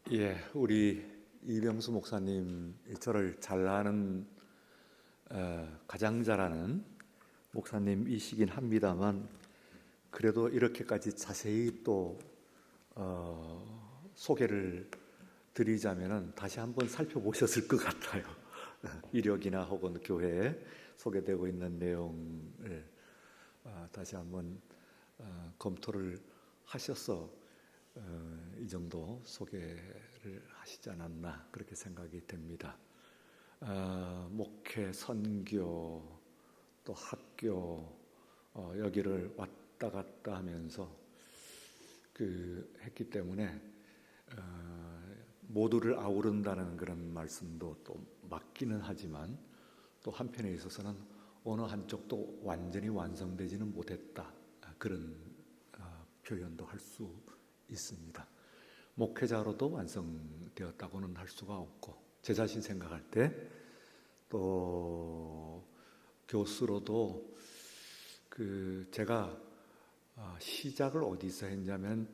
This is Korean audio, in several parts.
예, 우리 이병수 목사님 저를 잘 아는 가장 잘 아는 목사님이시긴 합니다만 그래도 이렇게까지 자세히 또 소개를 드리자면은 다시 한번 살펴보셨을 것 같아요. 이력이나 혹은 교회에 소개되고 있는 내용을 다시 한번 검토를 하셔서 이 정도 소개를 하시지 않았나 그렇게 생각이 됩니다. 목회, 선교, 또 학교 여기를 왔다 갔다 하면서 했기 때문에 모두를 아우른다는 그런 말씀도 또 맞기는 하지만 또 한편에 있어서는 어느 한쪽도 완전히 완성되지는 못했다 그런 표현도 할 수 있습니다. 목회자로도 완성되었다고는 할 수가 없고 제 자신 생각할 때 또 교수로도 제가 시작을 어디서 했냐면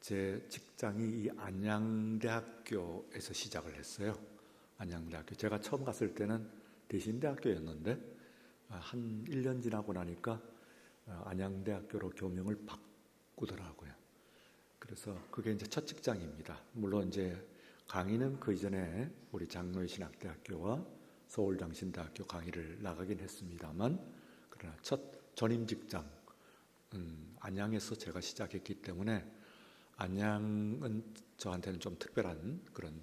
제 직장이 이 안양대학교에서 시작을 했어요. 안양대학교. 제가 처음 갔을 때는 대신대학교였는데 한 1년 지나고 나니까 안양대학교로 교명을 바꾸더라고요. 그래서 그게 이제 첫 직장입니다. 물론 이제 강의는 그 이전에 우리 장로의 신학대학교와 서울장신대학교 강의를 나가긴 했습니다만 그러나 첫 전임 직장 안양에서 제가 시작했기 때문에 안양은 저한테는 좀 특별한 그런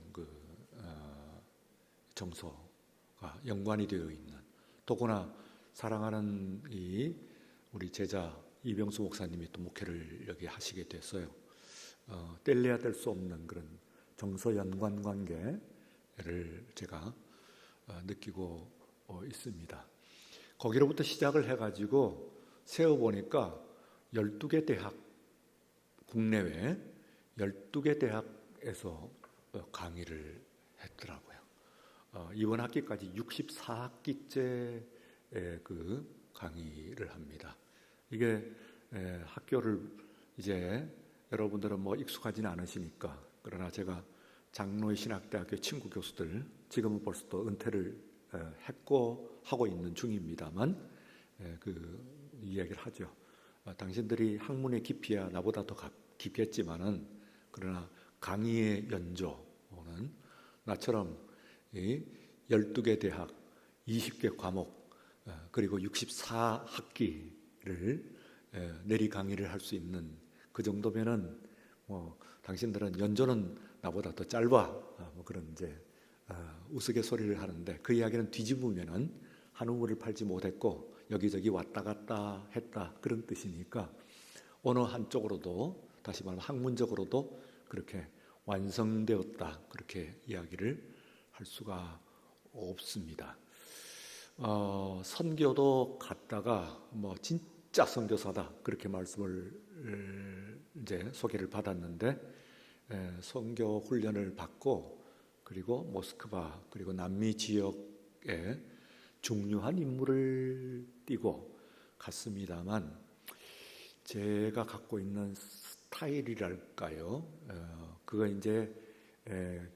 정서가 연관이 되어 있는 더구나 사랑하는 우리 제자 이병수 목사님이 또 목회를 여기 하시게 됐어요. 뗄래야 뗄 수 없는 그런 정서 연관 관계를 제가 느끼고 있습니다. 거기로부터 시작을 해가지고 세어보니까 12개 대학, 국내외 12개 대학에서 강의를 했더라고요. 이번 학기까지 64학기째 강의를 합니다. 이게 학교를 이제 여러분들은 익숙하지는 않으시니까 그러나 제가 장로의 신학대학교 친구 교수들 지금은 벌써 또 은퇴를 했고 하고 있는 중입니다만 이야기를 하죠. 당신들이 학문의 깊이야 나보다 더 깊겠지만은 그러나 강의의 연조는 나처럼 12개 대학 20개 과목 그리고 64학기를 내리 강의를 할 수 있는 그 정도면은 당신들은 연조는 나보다 더 짧아 그런 이제 우스갯소리를 하는데 그 이야기는 뒤집으면은 한 우물을 팔지 못했고 여기저기 왔다 갔다 했다 그런 뜻이니까 어느 한쪽으로도 다시 말하면 학문적으로도 그렇게 완성되었다 그렇게 이야기를 할 수가 없습니다. 선교도 갔다가 진짜 선교사다 그렇게 말씀을 이제 소개를 받았는데 선교 훈련을 받고 그리고 모스크바 그리고 남미 지역에 중요한 임무를 띠고 갔습니다만 제가 갖고 있는 스타일이랄까요? 그거 이제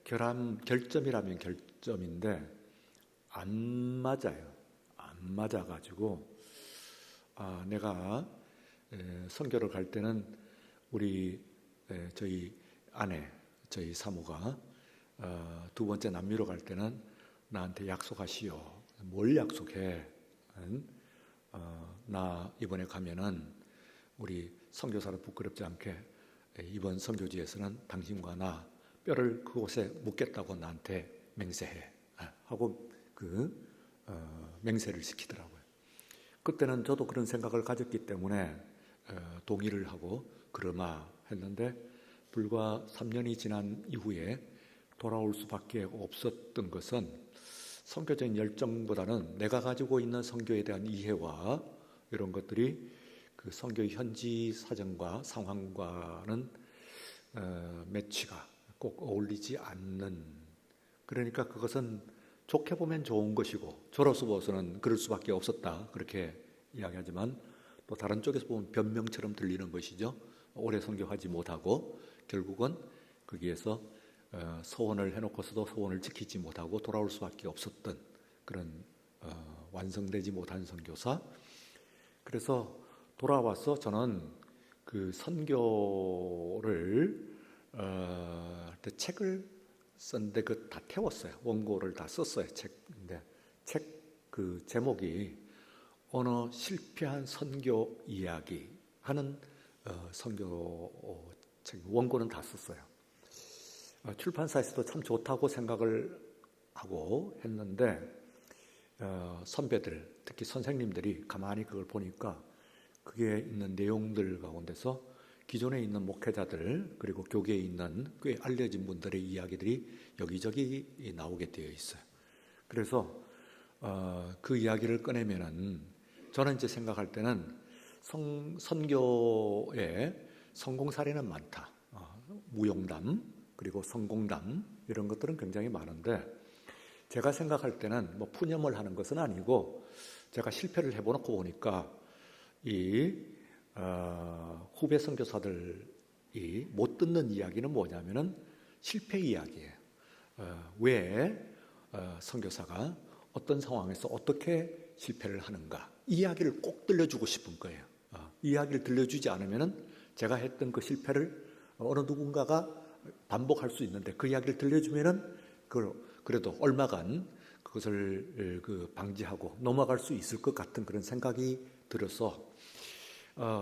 결점이라면 결점인데 안 맞아요. 안 맞아가지고 내가 선교를 갈 때는 우리 저희 아내, 저희 사모가 두 번째 남미로 갈 때는 나한테 약속하시오. 뭘 약속해? 나 이번에 가면은 우리 선교사를 부끄럽지 않게 이번 선교지에서는 당신과 나 뼈를 그곳에 묻겠다고 나한테 맹세해 하고 맹세를 시키더라고요. 그때는 저도 그런 생각을 가졌기 때문에 동의를 하고 그러마 했는데 불과 3년이 지난 이후에 돌아올 수밖에 없었던 것은 선교적인 열정보다는 내가 가지고 있는 선교에 대한 이해와 이런 것들이 그 선교의 현지 사정과 상황과는 매치가 꼭 어울리지 않는 그러니까 그것은 좋게 보면 좋은 것이고 저로서 봐서는 그럴 수밖에 없었다 그렇게 이야기하지만 또 다른 쪽에서 보면 변명처럼 들리는 것이죠. 오래 선교하지 못하고 결국은 거기에서 소원을 해놓고서도 소원을 지키지 못하고 돌아올 수밖에 없었던 그런 완성되지 못한 선교사. 그래서 돌아와서 저는 그 선교를 책을 썼는데 그 다 태웠어요. 원고를 다 썼어요. 책인데 책 그 제목이 어느 실패한 선교 이야기 하는 선교 책 원고는 다 썼어요. 출판사에서도 참 좋다고 생각을 하고 했는데 선배들 특히 선생님들이 가만히 그걸 보니까 그게 있는 내용들 가운데서 기존에 있는 목회자들 그리고 교계에 있는 꽤 알려진 분들의 이야기들이 여기저기 나오게 되어 있어요. 그래서 그 이야기를 꺼내면은 저는 이제 생각할 때는 선교에 성공 사례는 많다. 무용담 그리고 성공담 이런 것들은 굉장히 많은데 제가 생각할 때는 뭐 푸념을 하는 것은 아니고 제가 실패를 해보놓고 보니까 이 후배 선교사들이 못 듣는 이야기는 뭐냐면은 실패 이야기예요. 왜 선교사가 어떤 상황에서 어떻게 실패를 하는가 이 이야기를 꼭 들려주고 싶은 거예요. 이 이야기를 들려주지 않으면은 제가 했던 그 실패를 어느 누군가가 반복할 수 있는데 그 이야기를 들려주면은 그래도 얼마간 그것을 방지하고 넘어갈 수 있을 것 같은 그런 생각이 들어서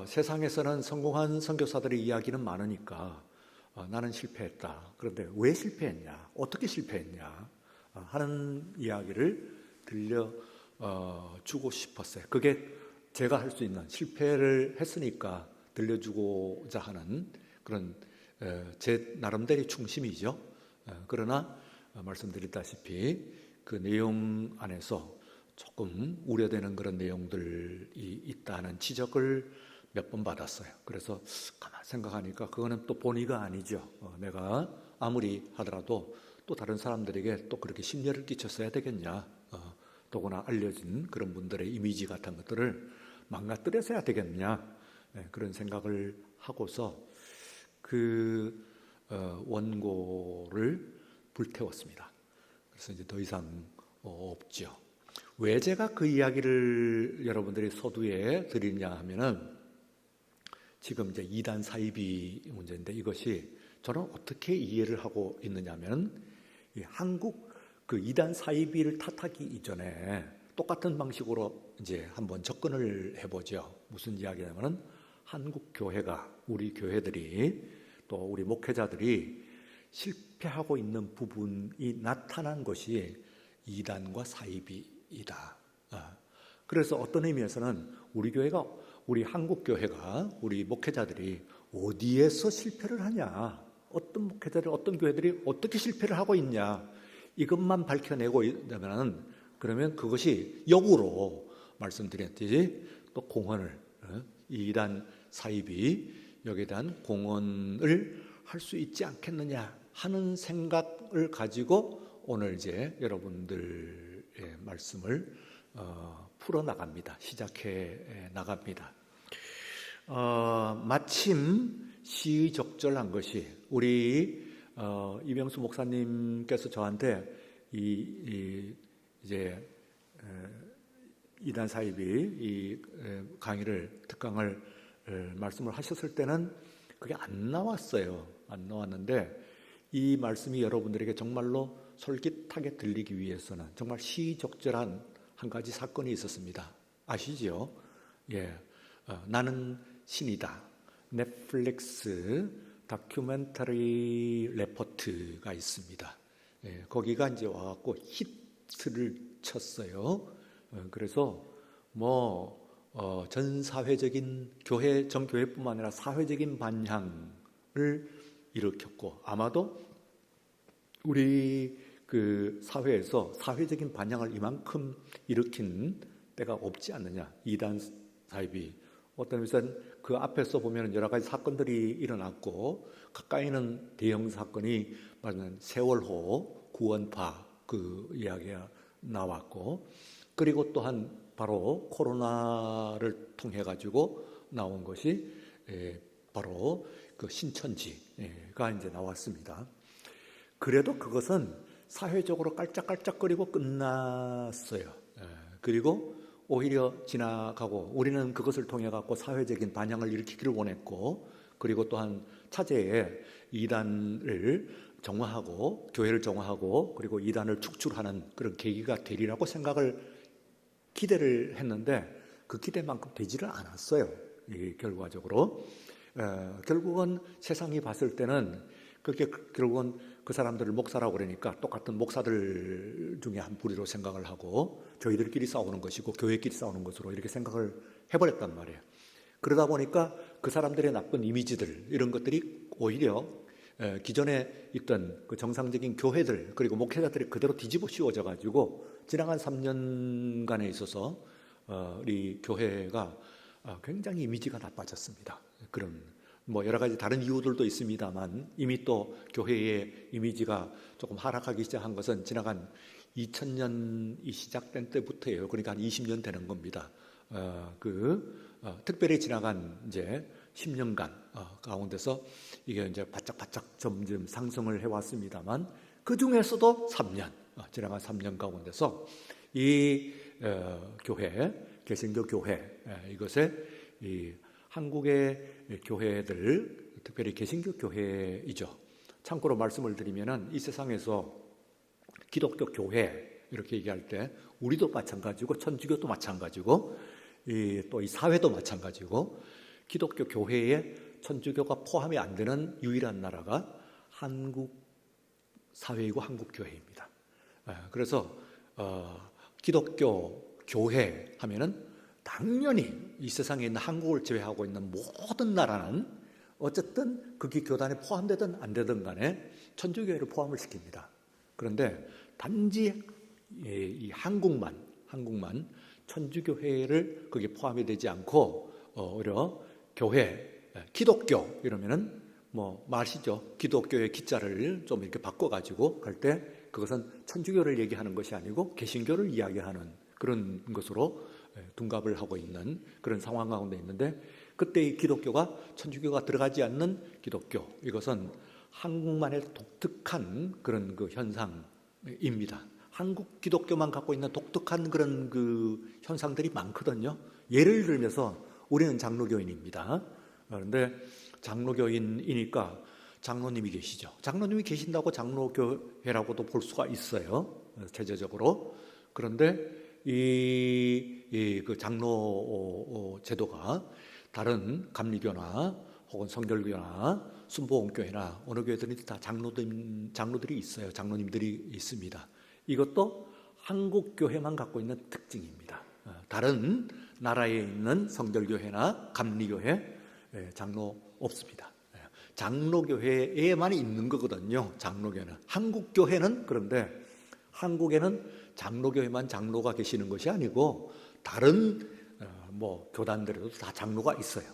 세상에서는 성공한 선교사들의 이야기는 많으니까 나는 실패했다. 그런데 왜 실패했냐? 어떻게 실패했냐? 하는 이야기를 들려주고 싶었어요. 그게 제가 할 수 있는 실패를 했으니까 들려주고자 하는 그런 제 나름대로의 충심이죠. 그러나 말씀드렸다시피 그 내용 안에서 조금 우려되는 그런 내용들이 있다는 지적을 몇 번 받았어요. 그래서 가만 생각하니까 그거는 또 본의가 아니죠. 내가 아무리 하더라도 또 다른 사람들에게 또 그렇게 심려를 끼쳤어야 되겠냐. 더구나 알려진 그런 분들의 이미지 같은 것들을 망가뜨려서야 되겠냐. 그런 생각을 하고서 그 원고를 불태웠습니다. 그래서 이제 더 이상 없죠. 왜 제가 그 이야기를 여러분들이 서두에 드리냐 하면은 지금 이제 이단 사이비 문제인데 이것이 저는 어떻게 이해를 하고 있느냐면 한국 그 이단 사이비를 탓하기 이전에 똑같은 방식으로 이제 한번 접근을 해보죠. 무슨 이야기냐면은 한국 교회가 우리 교회들이 또 우리 목회자들이 실패하고 있는 부분이 나타난 것이 이단과 사이비이다. 그래서 어떤 의미에서는 우리 한국 교회가 우리 목회자들이 어디에서 실패를 하냐, 어떤 목회자들, 어떤 교회들이 어떻게 실패를 하고 있냐 이것만 밝혀내고 있다면 그러면 그것이 역으로 말씀드렸듯이 또 공헌을 이단 사이비 여기에 대한 공헌을 할 수 있지 않겠느냐 하는 생각을 가지고 오늘 이제 여러분들의 말씀을 풀어나갑니다. 시작해 나갑니다. 마침 시의적절한 것이 우리 이병수 목사님께서 저한테 이제 이단 사이비 이 강의를 특강을 말씀을 하셨을 때는 그게 안 나왔어요. 안 나왔는데 이 말씀이 여러분들에게 정말로 솔깃하게 들리기 위해서는 정말 시의적절한 한 가지 사건이 있었습니다. 아시죠? 예, 나는 신이다. 넷플릭스 다큐멘터리 레포트가 있습니다. 예, 거기가 이제 와갖고 히트를 쳤어요. 그래서 전 사회적인 전 교회뿐만 아니라 사회적인 반향을 일으켰고 아마도 우리 그 사회에서 사회적인 반향을 이만큼 일으킨 때가 없지 않느냐. 이단 사이비 어떤 의미에서는 그 앞에서 보면 여러 가지 사건들이 일어났고 가까이는 대형 사건이 말하는 세월호 구원파 그 이야기가 나왔고 그리고 또한 바로 코로나를 통해 가지고 나온 것이 바로 그 신천지가 이제 나왔습니다. 그래도 그것은 사회적으로 깔짝깔짝거리고 끝났어요. 그리고 오히려 지나가고 우리는 그것을 통해 갖고 사회적인 반향을 일으키기를 원했고, 그리고 또한 차제에 이단을 정화하고 교회를 정화하고 그리고 이단을 축출하는 그런 계기가 되리라고 기대를 했는데 그 기대만큼 되지를 않았어요. 결과적으로 결국은 세상이 봤을 때는 그렇게 결국은 그 사람들을 목사라고 그러니까 똑같은 목사들 중에 한 부류로 생각을 하고 저희들끼리 싸우는 것이고 교회끼리 싸우는 것으로 이렇게 생각을 해버렸단 말이에요. 그러다 보니까 그 사람들의 나쁜 이미지들 이런 것들이 오히려 기존에 있던 그 정상적인 교회들 그리고 목회자들이 그대로 뒤집어 씌워져 가지고 지나간 3년간에 있어서 우리 교회가 굉장히 이미지가 나빠졌습니다. 그런 뭐 여러 가지 다른 이유들도 있습니다만 이미 또 교회의 이미지가 조금 하락하기 시작한 것은 지나간 2000년이 시작된 때부터예요. 그러니까 한 20년 되는 겁니다. 특별히 지나간 이제 10년간 가운데서 이게 이제 바짝바짝 점점 상승을 해왔습니다만 그 중에서도 3년 지나간 3년 가운데서 이 교회 개신교 교회 이것에 이 한국의 교회들 특별히 개신교 교회이죠. 참고로 말씀을 드리면은 이 세상에서 기독교 교회 이렇게 얘기할 때 우리도 마찬가지고 천주교도 마찬가지고 또 이 사회도 마찬가지고 기독교 교회에 천주교가 포함이 안 되는 유일한 나라가 한국 사회이고 한국 교회입니다. 그래서 기독교 교회 하면은 당연히 이 세상에 있는 한국을 제외하고 있는 모든 나라는 어쨌든 그게 교단에 포함되든 안 되든 간에 천주교회를 포함을 시킵니다. 그런데 단지 이 한국만 천주교회를 거기에 포함이 되지 않고 오히려 교회, 기독교 이러면은 뭐 마시죠. 기독교의 기자를 좀 이렇게 바꿔가지고 갈 때 그것은 천주교를 얘기하는 것이 아니고 개신교를 이야기하는 그런 것으로 둔갑을 하고 있는 그런 상황 가운데 있는데 그때 이 기독교가 천주교가 들어가지 않는 기독교 이것은 한국만의 독특한 그런 그 현상입니다. 한국 기독교만 갖고 있는 독특한 그런 그 현상들이 많거든요. 예를 들면서 우리는 장로교인입니다. 그런데 장로교인이니까 장로님이 계시죠. 장로님이 계신다고 장로교회라고도 볼 수가 있어요. 체제적으로. 그런데 그 장로 제도가 다른 감리교나 혹은 성결교나 순복음교회나 어느 교회들은 다 장로들이 있어요. 장로님들이 있습니다. 이것도 한국 교회만 갖고 있는 특징입니다. 다른 나라에 있는 성결교회나 감리교회 장로 없습니다. 장로교회에만 있는 거거든요. 장로교회는 한국 교회는 그런데 한국에는 장로교회만 장로가 계시는 것이 아니고 다른 뭐 교단들에도 다 장로가 있어요.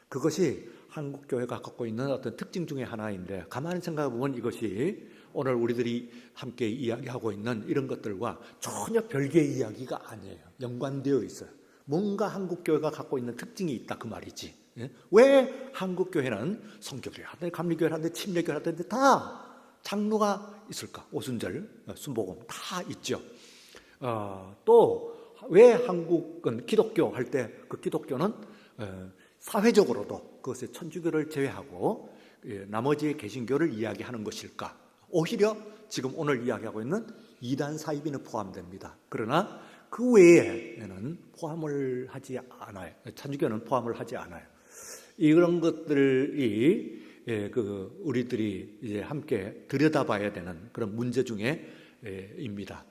그것이 한국 교회가 갖고 있는 어떤 특징 중에 하나인데 가만히 생각해 보면 이것이 오늘 우리들이 함께 이야기하고 있는 이런 것들과 전혀 별개의 이야기가 아니에요. 연관되어 있어요. 뭔가 한국 교회가 갖고 있는 특징이 있다 그 말이지. 왜 한국 교회는 성교교회 하든지 감리교회 하든지 침례교회 하든지 다 장로가 있을까? 오순절, 순복음 다 있죠. 또 왜 한국은 기독교 할 때 그 기독교는 사회적으로도 그것의 천주교를 제외하고 나머지의 개신교를 이야기하는 것일까? 오히려 지금 오늘 이야기하고 있는 이단 사이비는 포함됩니다. 그러나 그 외에는 포함을 하지 않아요. 천주교는 포함을 하지 않아요. 이런 것들이 우리들이 이제 함께 들여다봐야 되는 그런 문제 중에입니다.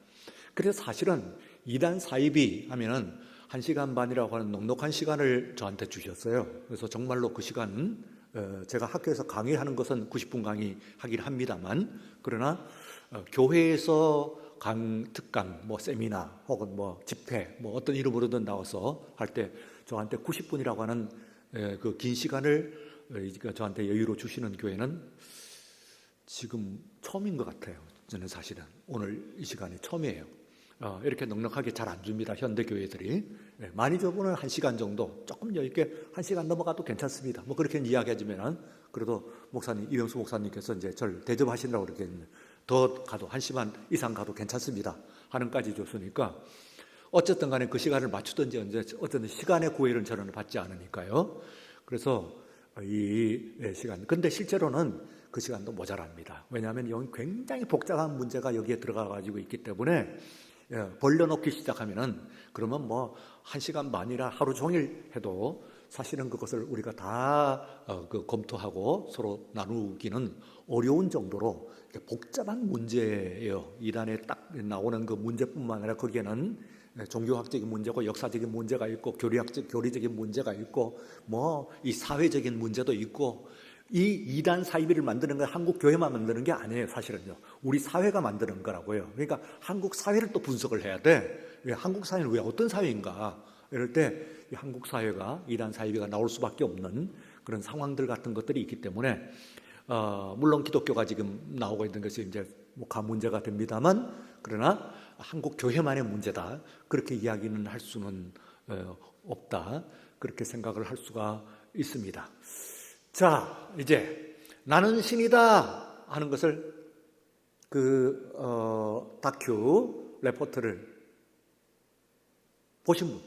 그래서 사실은 이단 사이비 하면은 1시간 반이라고 하는 넉넉한 시간을 저한테 주셨어요. 그래서 정말로 그 시간 제가 학교에서 강의하는 것은 90분 강의하긴 합니다만 그러나 교회에서 특강, 뭐 세미나 혹은 뭐 집회, 뭐 어떤 이름으로든 나와서 할 때 저한테 90분이라고 하는 그 긴 시간을 저한테 여유로 주시는 교회는 지금 처음인 것 같아요. 저는 사실은 오늘 이 시간이 처음이에요. 이렇게 넉넉하게 잘 안 줍니다. 현대 교회들이. 많이 줘보는 1시간 정도, 조금 여유 있게 1시간 넘어가도 괜찮습니다. 뭐 그렇게 이야기해주면은 그래도 목사님, 이병수 목사님께서 이제 저를 대접하신다고 그렇게 더 가도 1시간 이상 가도 괜찮습니다. 하는까지 줬으니까 어쨌든 간에 그 시간을 맞추든지 어쨌든 시간의 구애를 저는 받지 않으니까요. 그래서 이 시간, 근데 실제로는 그 시간도 모자랍니다. 왜냐하면 여기 굉장히 복잡한 문제가 여기에 들어가 가지고 있기 때문에 벌려놓기 시작하면은 그러면 뭐 1시간 반이나 하루 종일 해도 사실은 그것을 우리가 다 검토하고 서로 나누기는 어려운 정도로 복잡한 문제예요. 이단에 딱 나오는 그 문제뿐만 아니라 거기에는 종교학적인 문제고 역사적인 문제가 있고 교리적인 문제가 있고 뭐 이 사회적인 문제도 있고, 이 이단 사이비를 만드는 건 한국 교회만 만드는 게 아니에요. 사실은요, 우리 사회가 만드는 거라고요. 그러니까 한국 사회를 또 분석을 해야 돼. 한국 사회는 왜 어떤 사회인가, 이럴 때 한국 사회가 이단 사이비가 나올 수밖에 없는 그런 상황들 같은 것들이 있기 때문에 물론 기독교가 지금 나오고 있는 것이 이제 뭐 가문제가 됩니다만, 그러나 한국 교회만의 문제다, 그렇게 이야기는 할 수는 없다, 그렇게 생각을 할 수가 있습니다. 자, 이제 나는 신이다 하는 것을 다큐 레포트를 보신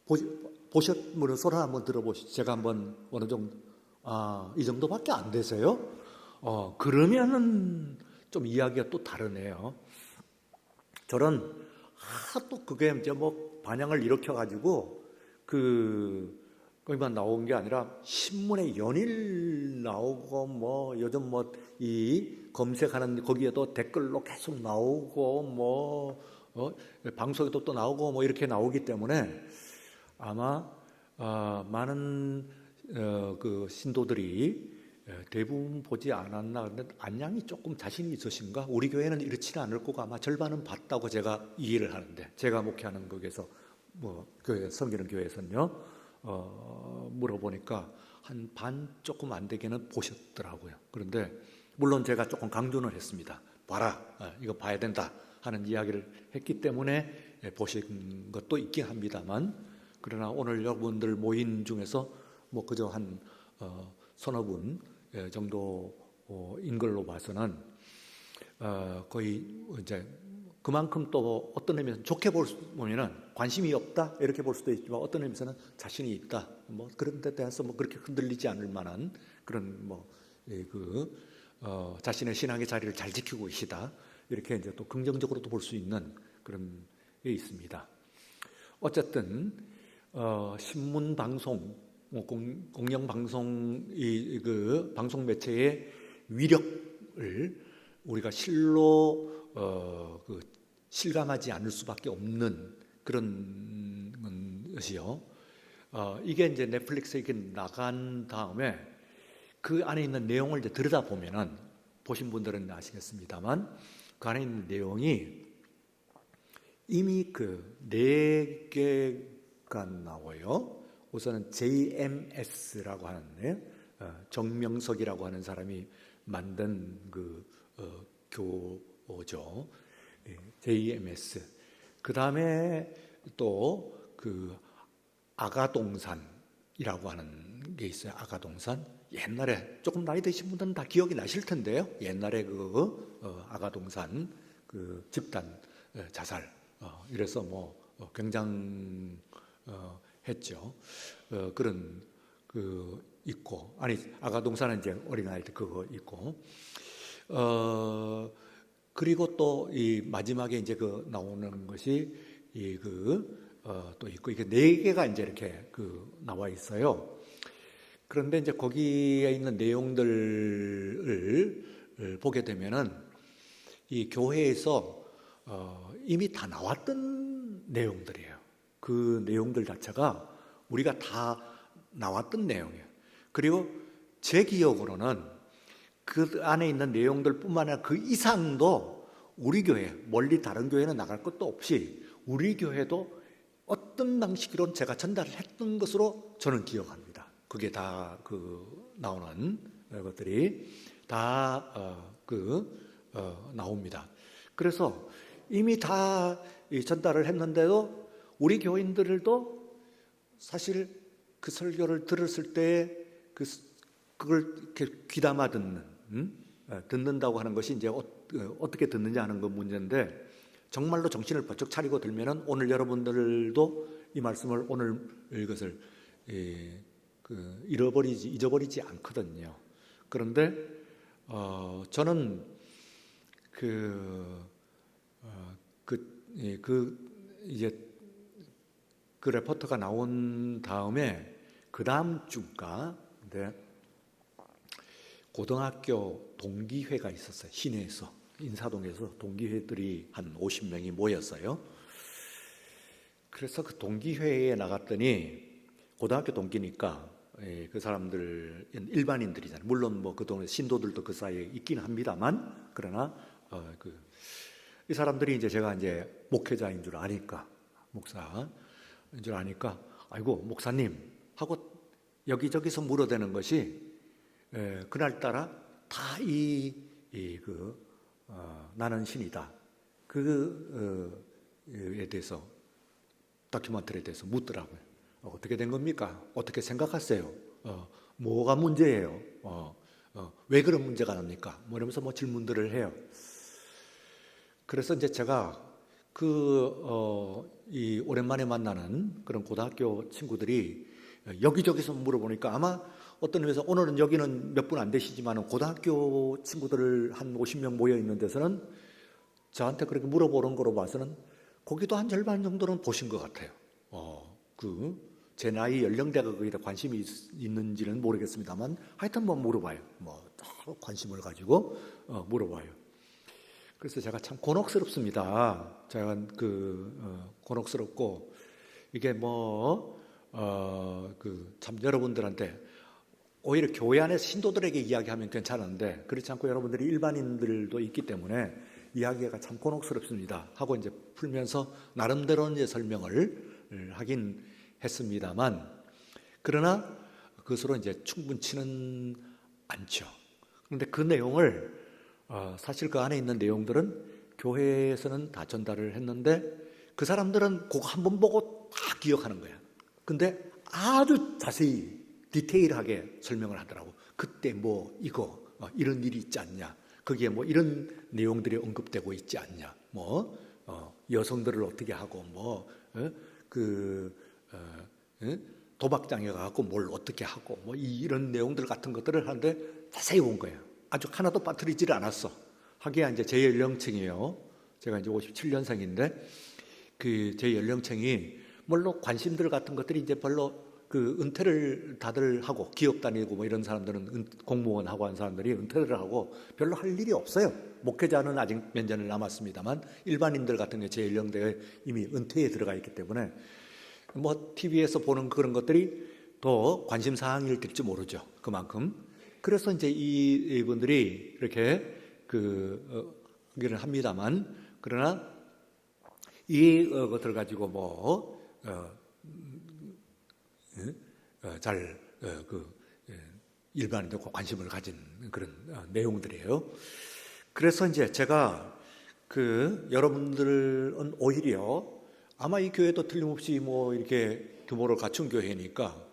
분, 보셨으면 소리 한번 들어보시죠. 제가 한번 어느 정도, 이 정도밖에 안 되세요? 그러면은 좀 이야기가 또 다르네요. 저는 또 그게 이제 뭐 반향을 일으켜가지고 거기만 나온 게 아니라 신문에 연일 나오고, 뭐 요즘 뭐 이 검색하는 거기에도 댓글로 계속 나오고, 방송에도 또 나오고 뭐 이렇게 나오기 때문에 아마 많은 그 신도들이 대부분 보지 않았나. 근데 안양이 조금 자신이 있으신가? 우리 교회는 이렇지는 않을 거고 아마 절반은 봤다고 제가 이해를 하는데, 제가 목회하는 거기에서 뭐 교회 섬기는 교회에서는요, 물어보니까 한 반 조금 안 되게는 보셨더라고요. 그런데 물론 제가 조금 강조는 했습니다. 봐라, 이거 봐야 된다 하는 이야기를 했기 때문에 보신 것도 있긴 합니다만, 그러나 오늘 여러분들 모인 중에서 뭐 그저 한 서너 분 정도인 걸로 봐서는 거의 이제 그만큼 또 어떤 의미에서 좋게 보면은 관심이 없다 이렇게 볼 수도 있지만, 어떤 의미에서는 자신이 있다, 뭐 그런 데 대해서 뭐 그렇게 흔들리지 않을 만한 그런 자신의 신앙의 자리를 잘 지키고 계시다, 이렇게 이제 또 긍정적으로도 볼 수 있는 그런 게 있습니다. 어쨌든 신문 방송, 공영 방송, 방송 매체의 위력을 우리가 실로 실감하지 않을 수밖에 없는 그런 것이요. 이게 이제 넷플릭스에 나간 다음에 그 안에 있는 내용을 이제 들여다 보면은, 보신 분들은 아시겠습니다만, 그 안에 있는 내용이 이미 4개가 나와요. 우선은 JMS라고 하는 정명석이라고 하는 사람이 만든 교죠. JMS. 그 다음에 또 아가동산이라고 하는 게 있어요. 아가동산. 옛날에 조금 나이 드신 분들은 다 기억이 나실 텐데요. 옛날에 아가동산 집단 자살. 이래서 뭐 굉장했죠. 그런 있고, 아가동산은 이제 어린아이들 그거 있고, 그리고 또 이 마지막에 이제 나오는 것이 또 있고, 이게 4개가 이제 이렇게 나와 있어요. 그런데 이제 거기에 있는 내용들을 보게 되면은 이 교회에서 이미 다 나왔던 내용들이에요. 그 내용들 자체가 우리가 다 나왔던 내용이에요. 그리고 제 기억으로는 그 안에 있는 내용들뿐만 아니라 그 이상도 우리 교회, 멀리 다른 교회는 나갈 것도 없이 우리 교회도 어떤 방식으로 제가 전달을 했던 것으로 저는 기억합니다. 그게 다 나오는 것들이 다 나옵니다. 그래서 이미 다 전달을 했는데도 우리 교인들도 사실 그 설교를 들었을 때 그걸 이렇게 귀담아 듣는다고 하는 것이 이제 어떻게 듣느냐 하는 건 문제인데, 정말로 정신을 번쩍 차리고 들면은 오늘 여러분들도 이 말씀을 오늘 이것을 잊어버리지 않거든요. 그런데 저는 이제 그 레포터가 나온 다음에 그 다음 주가 고등학교 동기회가 있었어요. 시내에서, 인사동에서 동기회들이 한 50명이 모였어요. 그래서 그 동기회에 나갔더니 고등학교 동기니까 그 사람들 일반인들이잖아요. 물론 뭐 그동안 신도들도 그 사이에 있긴 합니다만, 그러나 이 사람들이 이제 제가 이제 목회자인 줄 아니까, 목사인 줄 아니까, 아이고 목사님 하고 여기저기서 물어대는 것이 그날따라 다 나는 신이다 그에 대해서, 다큐멘터리에 대해서 묻더라고요. 어떻게 된 겁니까? 어떻게 생각하세요? 뭐가 문제예요? 왜 그런 문제가 납니까? 뭐 이러면서 뭐 질문들을 해요. 그래서 이제 제가 이 오랜만에 만나는 그런 고등학교 친구들이 여기저기서 물어보니까, 아마 어떤 의미에서 오늘은 여기는 몇 분 안 되시지만 고등학교 친구들 한 50명 모여 있는 데서는 저한테 그렇게 물어보는 거로 봐서는 거기도 한 절반 정도는 보신 것 같아요. 제 나이 연령대가 거기다 관심이 있는지는 모르겠습니다만, 하여튼 뭐 물어봐요. 관심을 가지고 물어봐요. 그래서 제가 참 곤혹스럽습니다. 제가 곤혹스럽고, 이게 참 여러분들한테 오히려 교회 안에서 신도들에게 이야기하면 괜찮은데, 그렇지 않고 여러분들이 일반인들도 있기 때문에 이야기가 참 곤혹스럽습니다 하고 이제 풀면서 나름대로 이제 설명을 하긴 했습니다만, 그러나 그것으로 이제 충분치는 않죠. 그런데 그 내용을 사실 그 안에 있는 내용들은 교회에서는 다 전달을 했는데, 그 사람들은 그거 한 번 보고 다 기억하는 거야. 근데 아주 자세히 디테일하게 설명을 하더라고. 그때 이런 일이 있지 않냐, 거기에 이런 내용들이 언급되고 있지 않냐, 여성들을 어떻게 하고 도박장에 가고 뭘 어떻게 하고 이런 내용들 같은 것들을 하는데 자세히 온 거예요. 아주 하나도 빠뜨리질 않았어. 하기야 이제 제 연령층이에요. 제가 이제 57년생인데 제 연령층이 물론 관심들 같은 것들이 이제 별로 은퇴를 다들 하고 기업 다니고 이런 사람들은 공무원 하고 한 사람들이 은퇴를 하고 별로 할 일이 없어요. 목회자는 아직 몇 년을 남았습니다만, 일반인들 같은 경우 제 연령대에 이미 은퇴에 들어가 있기 때문에 TV에서 보는 그런 것들이 더 관심 사항일 될지 모르죠. 그만큼. 그래서 이제 이분들이 이렇게 하기는 합니다만, 그러나 이것들 가지고 일반인들 관심을 가진 그런 내용들이에요. 그래서 이제 제가 여러분들은 오히려 아마 이 교회도 틀림없이 이렇게 규모를 갖춘 교회니까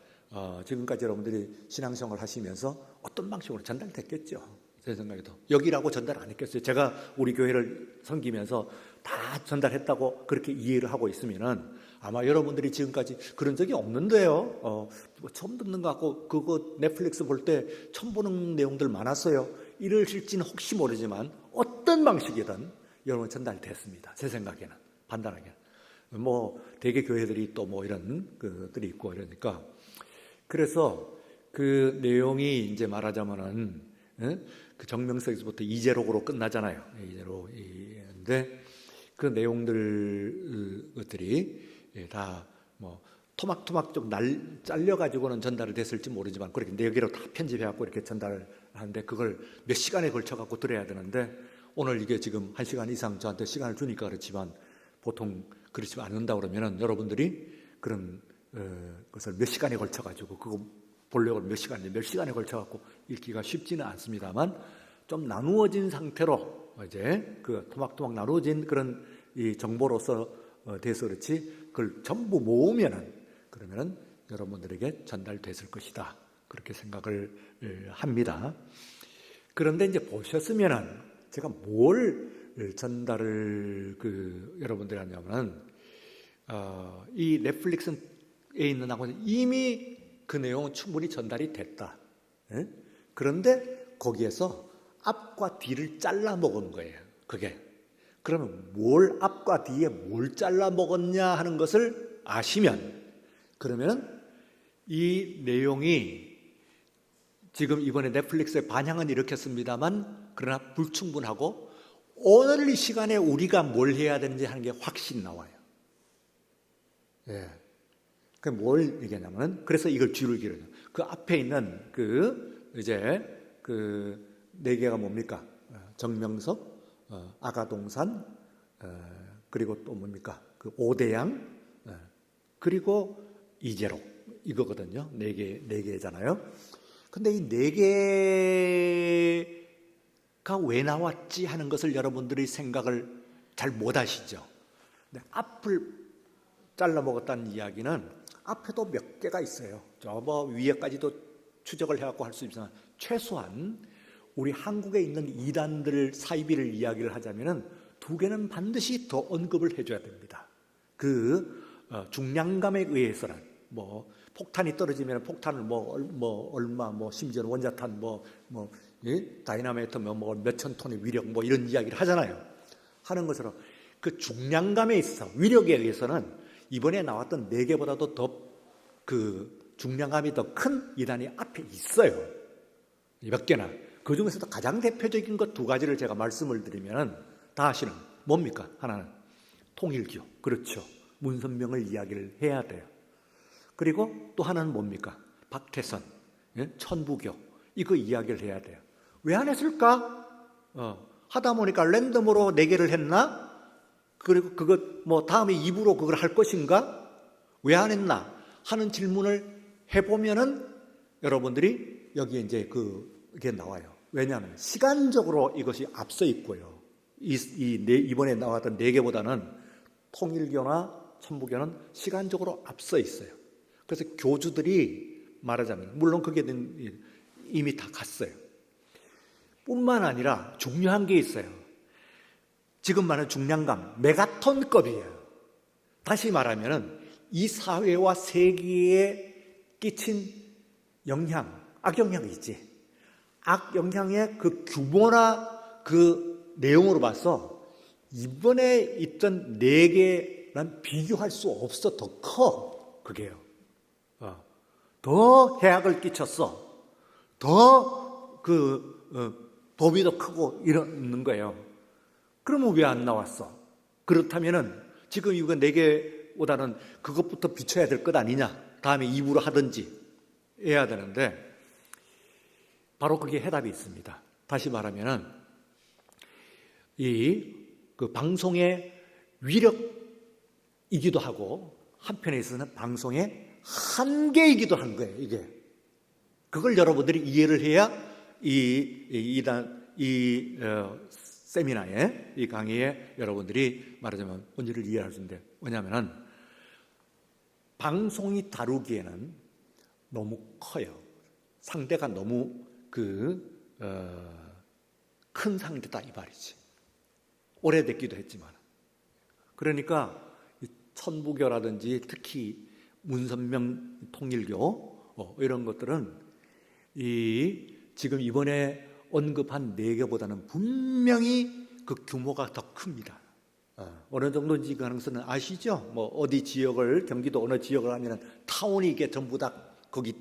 지금까지 여러분들이 신앙생활 하시면서 어떤 방식으로 전달됐겠죠. 제 생각에도 여기라고 전달 안 했겠어요. 제가 우리 교회를 섬기면서 다 전달했다고 그렇게 이해를 하고 있으면은 아마 여러분들이 지금까지 그런 적이 없는데요. 처음 듣는 것 같고 그거 넷플릭스 볼 때 처음 보는 내용들 많았어요. 이러실지는 혹시 모르지만 어떤 방식이든 여러분 전달됐습니다. 제 생각에는 판단하기는. 대개 교회들이 또 이런 것들이 있고 이러니까. 그래서 그 내용이 이제 말하자면은 그 정명석에서부터 이제록으로 끝나잖아요. 이제록인데 그 내용들 것들이 다 토막토막 좀 잘려가지고는 전달이 됐을지 모르지만 그렇게 4개로 다 편집해갖고 이렇게 전달을 하는데 그걸 몇 시간에 걸쳐갖고 들어야 되는데 오늘 이게 지금 1시간 이상 저한테 시간을 주니까 그렇지만 보통 그렇지 않는다 그러면은 여러분들이 그런 것을 몇 시간에 걸쳐가지고 그거 보려고 몇 시간에 걸쳐갖고 읽기가 쉽지는 않습니다만 좀 나누어진 상태로 이제 그 토막토막 나눠진 그런 이 정보로서 돼서 그렇지 그걸 전부 모으면은 그러면은 여러분들에게 전달됐을 것이다. 그렇게 생각을 합니다. 그런데 이제 보셨으면은 제가 뭘 전달을 여러분들이 하냐면은 이 넷플릭스에 있는 하고는 이미 그 내용은 충분히 전달이 됐다. 예? 그런데 거기에서 앞과 뒤를 잘라 먹은 거예요. 그게. 그러면 뭘 앞과 뒤에 뭘 잘라 먹었냐 하는 것을 아시면 그러면 이 내용이 지금 이번에 넷플릭스에 반향은 일으켰습니다만 그러나 불충분하고 오늘 이 시간에 우리가 뭘 해야 되는지 하는 게 확실히 나와요. 예. 그 뭘 얘기하냐면 그래서 이걸 뒤를 길어요. 그 앞에 있는 이제 네 개가 뭡니까? 정명석, 아가동산, 그리고 또 뭡니까? 그 오대양, 그리고 이재록 이거거든요. 네 개잖아요. 근데 이 네 개가 왜 나왔지 하는 것을 여러분들이 생각을 잘 못 하시죠. 근데 앞을 잘라 먹었다는 이야기는 앞에도 몇 개가 있어요. 저 위에까지도 추적을 해갖고 할 수 있지만 최소한 우리 한국에 있는 이단들 사이비를 이야기를 하자면은 두 개는 반드시 더 언급을 해줘야 됩니다. 중량감에 의해서는 폭탄이 떨어지면 폭탄을 얼마 심지어는 원자탄 다이나마이트 몇천 톤의 위력 이런 이야기를 하잖아요. 하는 것처럼 그 중량감에 있어서 위력에 의해서는 이번에 나왔던 네 개보다도 더 중량감이 더 큰 이단이 앞에 있어요. 몇 개나. 그 중에서도 가장 대표적인 것 두 가지를 제가 말씀을 드리면 다 아시는 뭡니까? 하나는 통일교. 그렇죠. 문선명을 이야기를 해야 돼요. 그리고 또 하나는 뭡니까? 박태선, 천부교. 이거 이야기를 해야 돼요. 왜 안 했을까? 하다 보니까 랜덤으로 네 개를 했나? 그리고 다음에 입으로 그걸 할 것인가? 왜 안 했나? 하는 질문을 해보면은 여러분들이 여기에 이제 그게 나와요. 왜냐하면 시간적으로 이것이 앞서 있고요. 이번에 나왔던 네 개보다는 통일교나 천부교는 시간적으로 앞서 있어요. 그래서 교주들이 말하자면, 물론 그게 이미 다 갔어요. 뿐만 아니라 중요한 게 있어요. 지금 말하는 중량감, 메가톤급이에요. 다시 말하면은 이 사회와 세계에 끼친 영향, 악영향이 있지. 악영향의 그 규모나 그 내용으로 봐서 이번에 있던 네 개랑 비교할 수 없어. 더 커. 그게요. 더 해악을 끼쳤어. 더 범위 더 크고 이러는 거예요. 그러면 왜 안 나왔어? 그렇다면은 지금 이거 네 개보다는 그것부터 비춰야 될 것 아니냐? 다음에 2부로 하든지 해야 되는데 바로 그게 해답이 있습니다. 다시 말하면은 그 방송의 위력이기도 하고 한편에 있어서는 방송의 한계이기도 한 거예요. 이게 그걸 여러분들이 이해를 해야 이 세미나에 이 강의에 여러분들이 말하자면 원리를 이해할 수 있는데 왜냐하면은 방송이 다루기에는 너무 커요. 상대가 너무 큰 상대다 이 말이지. 오래됐기도 했지만. 그러니까 천부교라든지 특히 문선명 통일교 이런 것들은 지금 이번에 언급한 네 개보다는 분명히 그 규모가 더 큽니다. 어느 정도인지 가능성은 아시죠? 어디 지역을 경기도 어느 지역을 하면은 타운이 이게 전부 다 거기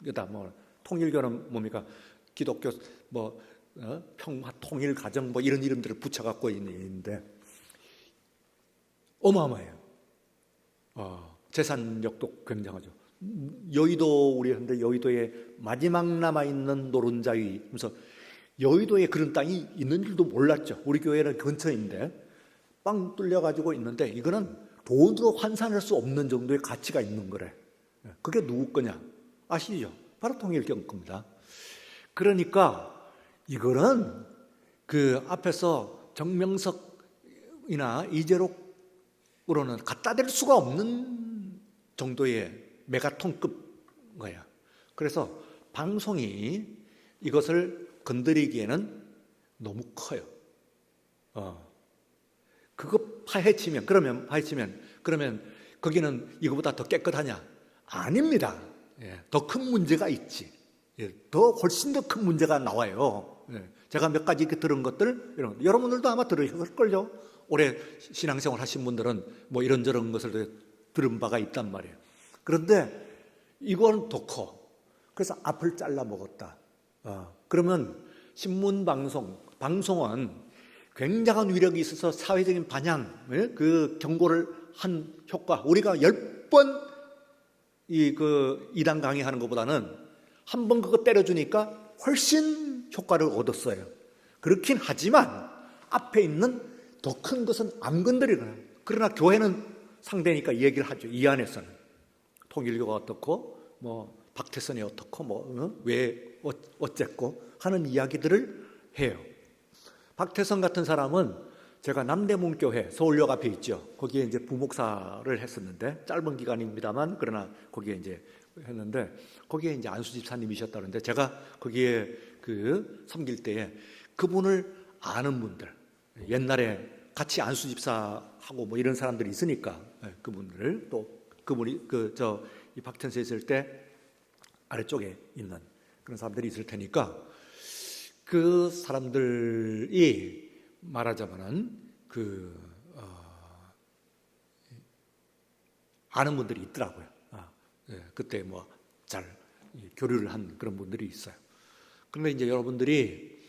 그다 통일교는 뭡니까? 기독교 평화 통일 가정 이런 이름들을 붙여갖고 있는데 어마어마해요. 재산력도 굉장하죠. 여의도 우리 현대 여의도에 마지막 남아 있는 노른자위 그래서 여의도에 그런 땅이 있는 줄도 몰랐죠. 우리 교회는 근처인데 빵 뚫려 가지고 있는데 이거는 돈으로 환산할 수 없는 정도의 가치가 있는 거래. 그게 누구 거냐? 아시죠? 바로 통일교 겁니다. 그러니까 이거는 그 앞에서 정명석이나 이재록으로는 갖다 댈 수가 없는 정도의 메가톤급 거야. 그래서 방송이 이것을 건드리기에는 너무 커요. 그거 파헤치면 그러면 거기는 이거보다 더 깨끗하냐? 아닙니다. 더 큰 문제가 있지. 더 훨씬 더 큰 문제가 나와요. 제가 몇 가지 들은 것들, 여러분들도 아마 들으실걸요. 오래 신앙생활 하신 분들은 뭐 이런저런 것을 들은 바가 있단 말이에요. 그런데 이건 더 커. 그래서 앞을 잘라 먹었다. 그러면 방송은 굉장한 위력이 있어서 사회적인 반향, 그 경고를 한 효과. 우리가 10번 이단 강의하는 것보다는 한 번 그거 때려주니까 훨씬 효과를 얻었어요. 그렇긴 하지만 앞에 있는 더 큰 것은 안 건드리거나. 그러나 교회는 상대니까 얘기를 하죠. 이 안에서는 통일교가 어떻고, 뭐 박태선이 어떻고, 왜 어쨌고 하는 이야기들을 해요. 박태선 같은 사람은 제가 남대문교회 서울역 앞에 있죠. 거기에 이제 부목사를 했었는데 짧은 기간입니다만 그러나 거기에 이제 했는데 거기에 이제 안수 집사님이셨다는데 제가 거기에 섬길 때에 그분을 아는 분들 옛날에 같이 안수 집사하고 뭐 이런 사람들이 있으니까 그분들 또 그분이 이 박천수에 있을 때 아래쪽에 있는 그런 사람들이 있을 테니까 그 사람들이 말하자면은 아는 분들이 있더라고요. 그때 뭐 잘 교류를 한 그런 분들이 있어요. 그런데 이제 여러분들이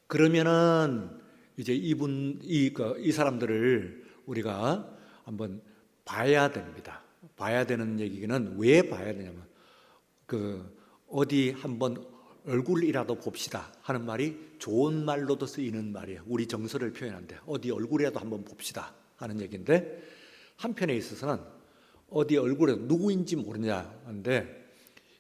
그러면은 이제 이 사람들을 우리가 한번 봐야 됩니다. 봐야 되는 얘기는 왜 봐야 되냐면 어디 한번 얼굴이라도 봅시다 하는 말이 좋은 말로도 쓰이는 말이에요. 우리 정서를 표현한대. 어디 얼굴이라도 한번 봅시다 하는 얘기인데 한편에 있어서는 어디 얼굴에 누구인지 모르냐 하는데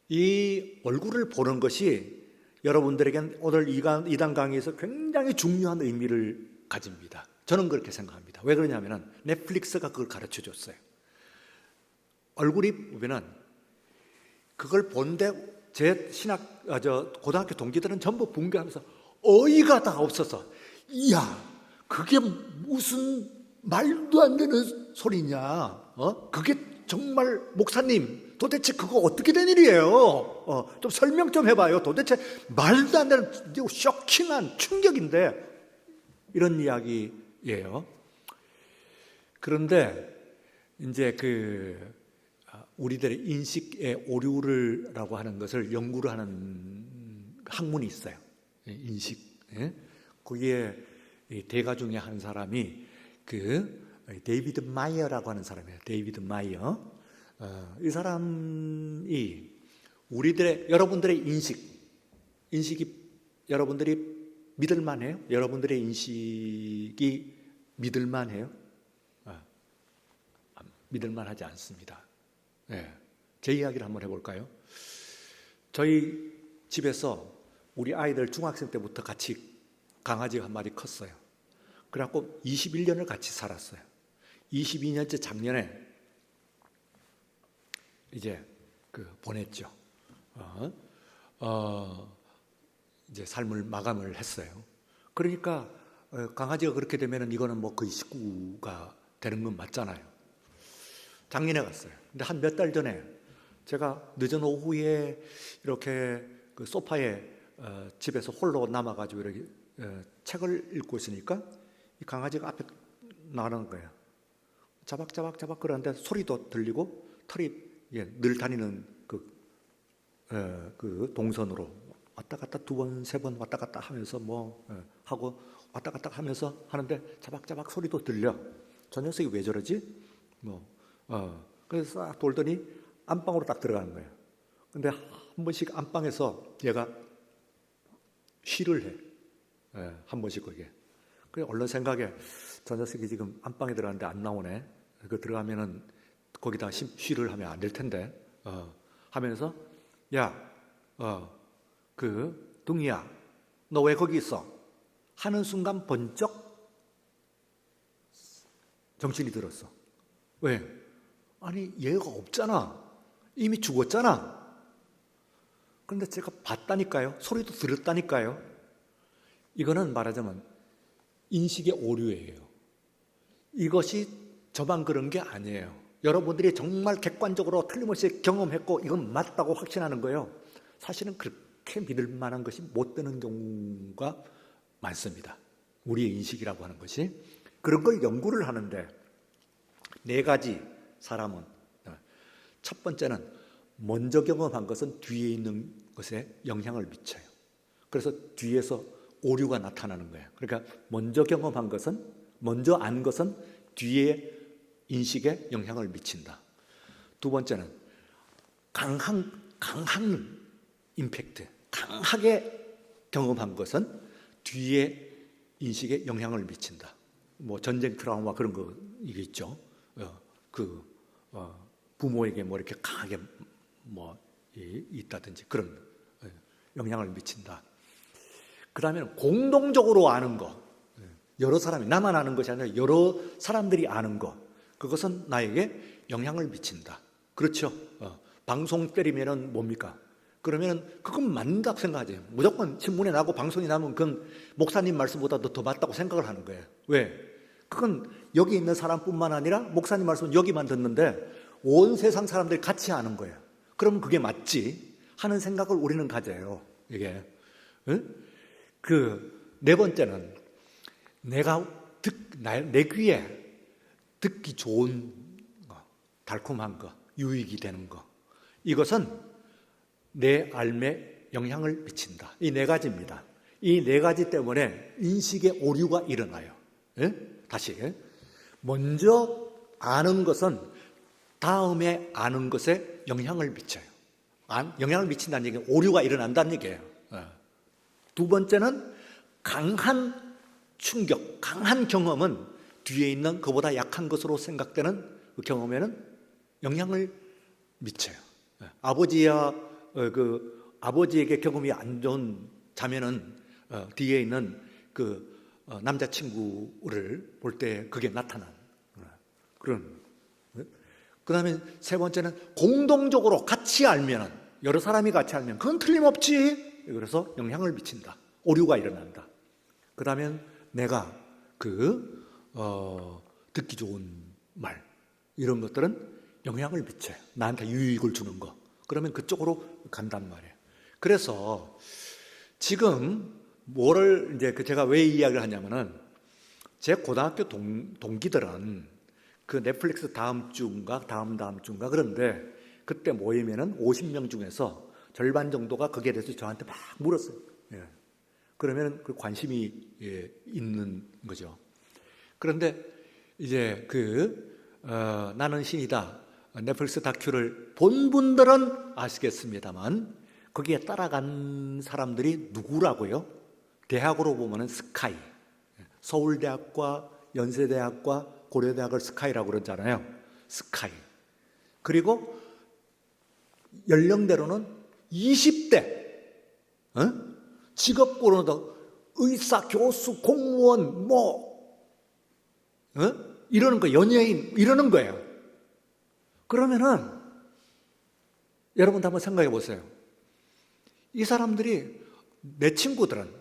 이 얼굴을 보는 것이 여러분들에겐 오늘 이단 강의에서 굉장히 중요한 의미를 가집니다. 저는 그렇게 생각합니다. 왜 그러냐면 넷플릭스가 그걸 가르쳐 줬어요. 얼굴이 보면은 그걸 본데 제 고등학교 동기들은 전부 붕괴하면서 어이가 다 없어서 이야 그게 무슨 말도 안 되는 소리냐? 그게 정말 목사님 도대체 그거 어떻게 된 일이에요? 좀 설명 좀 해봐요. 도대체 말도 안 되는 쇼킹한 충격인데 이런 이야기예요. 그런데 이제 우리들의 인식의 오류라고 하는 것을 연구를 하는 학문이 있어요. 인식. 거기에 대가 중에 한 사람이 데이비드 마이어라고 하는 사람이에요. 데이비드 마이어. 이 사람이 여러분들의 인식이 여러분들이 믿을만해요? 여러분들의 인식이 믿을만해요? 믿을만하지 않습니다. 제 이야기를 한번 해볼까요? 저희 집에서 우리 아이들 중학생 때부터 같이 강아지가 한 마리 컸어요. 그래갖고 21년을 같이 살았어요. 22년째 작년에 이제 보냈죠. 이제 삶을 마감을 했어요. 그러니까 강아지가 그렇게 되면은 이거는 뭐 거의 식구가 되는 건 맞잖아요. 작년에 갔어요. 근데 한 몇 달 전에 제가 늦은 오후에 이렇게 소파에 집에서 홀로 남아가지고 이렇게 책을 읽고 있으니까 이 강아지가 앞에 나가는 거예요. 자박자박 그러는데 소리도 들리고 털이 늘 다니는 그 동선으로 왔다 갔다 2번, 3번 왔다 갔다 하면서 하고 왔다 갔다 하면서 하는데 자박자박 소리도 들려. 저 녀석이 왜 저러지? 그래서 싹 돌더니 안방으로 딱 들어가는 거예요. 근데 한 번씩 안방에서 얘가 쉬를 해. 한 번씩 그게. 그래 얼른 생각해. 저 녀석이 지금 안방에 들어갔는데 안 나오네. 들어가면은 거기다 쉬를 하면 안 될 텐데. 하면서 야, 둥이야, 너 왜 거기 있어? 하는 순간 번쩍 정신이 들었어. 왜? 아니 얘가 없잖아. 이미 죽었잖아. 그런데 제가 봤다니까요. 소리도 들었다니까요. 이거는 말하자면 인식의 오류예요. 이것이 저만 그런 게 아니에요. 여러분들이 정말 객관적으로 틀림없이 경험했고 이건 맞다고 확신하는 거예요. 사실은 그렇게 믿을 만한 것이 못 되는 경우가 많습니다. 우리의 인식이라고 하는 것이. 그런 걸 연구를 하는데 4가지 사람은, 첫 번째는 먼저 경험한 것은 뒤에 있는 것에 영향을 미쳐요. 그래서 뒤에서 오류가 나타나는 거예요. 그러니까 먼저 경험한 것은, 먼저 안 것은 뒤에 인식에 영향을 미친다. 두 번째는 강한 임팩트, 강하게 경험한 것은 뒤에 인식에 영향을 미친다. 뭐 전쟁 트라우마 그런 거 이게 있죠. 부모에게 뭐 이렇게 강하게 뭐 있다든지 그런 영향을 미친다. 그다음에 공동적으로 아는 거, 여러 사람이 나만 아는 것이 아니라 여러 사람들이 아는 거, 그것은 나에게 영향을 미친다. 그렇죠. 방송 때리면은 뭡니까? 그러면 그건 맞는다고 생각하지. 무조건 신문에 나고 방송이 나면 그건 목사님 말씀보다도 더 맞다고 생각을 하는 거예요. 왜? 그건 여기 있는 사람뿐만 아니라 목사님 말씀은 여기만 듣는데 온 세상 사람들이 같이 아는 거예요. 그러면 그게 맞지 하는 생각을 우리는 가져요. 이게. 네 번째는 내가 내 귀에 듣기 좋은 거, 달콤한 거, 유익이 되는 거, 이것은 내 삶에 영향을 미친다. 이 4가지입니다. 이 4가지 때문에 인식의 오류가 일어나요. 다시, 먼저 아는 것은 다음에 아는 것에 영향을 미쳐요. 영향을 미친다는 얘기는 오류가 일어난다는 얘기예요. 두 번째는 강한 충격, 강한 경험은 뒤에 있는 그보다 약한 것으로 생각되는 그 경험에는 영향을 미쳐요. 아버지에게 경험이 안 좋은 자매는 뒤에 있는 남자친구를 볼 때 그게 나타난 그런. 그 다음에 세 번째는 공동적으로 같이 알면, 여러 사람이 같이 알면 그건 틀림없지. 그래서 영향을 미친다. 오류가 일어난다. 그 다음에 내가 듣기 좋은 말, 이런 것들은 영향을 미쳐요. 나한테 유익을 주는 거. 그러면 그쪽으로 간단 말이에요. 그래서 지금 이제 제가 왜 이야기를 하냐면은 제 고등학교 동기들은 그 넷플릭스 다음 주인가 다음 주인가 그런데 그때 모이면은 50명 중에서 절반 정도가 거기에 대해서 저한테 막 물었어요. 그러면 그 관심이 있는 거죠. 그런데 이제 나는 신이다 넷플릭스 다큐를 본 분들은 아시겠습니다만 거기에 따라간 사람들이 누구라고요? 대학으로 보면은 스카이, 서울대학과 연세대학과 고려대학을 스카이라고 그러잖아요. 스카이. 그리고 연령대로는 20대, 직업고로도 의사, 교수, 공무원, 이러는 거, 연예인, 이러는 거예요. 그러면은 여러분도 한번 생각해 보세요. 이 사람들이 제 친구들은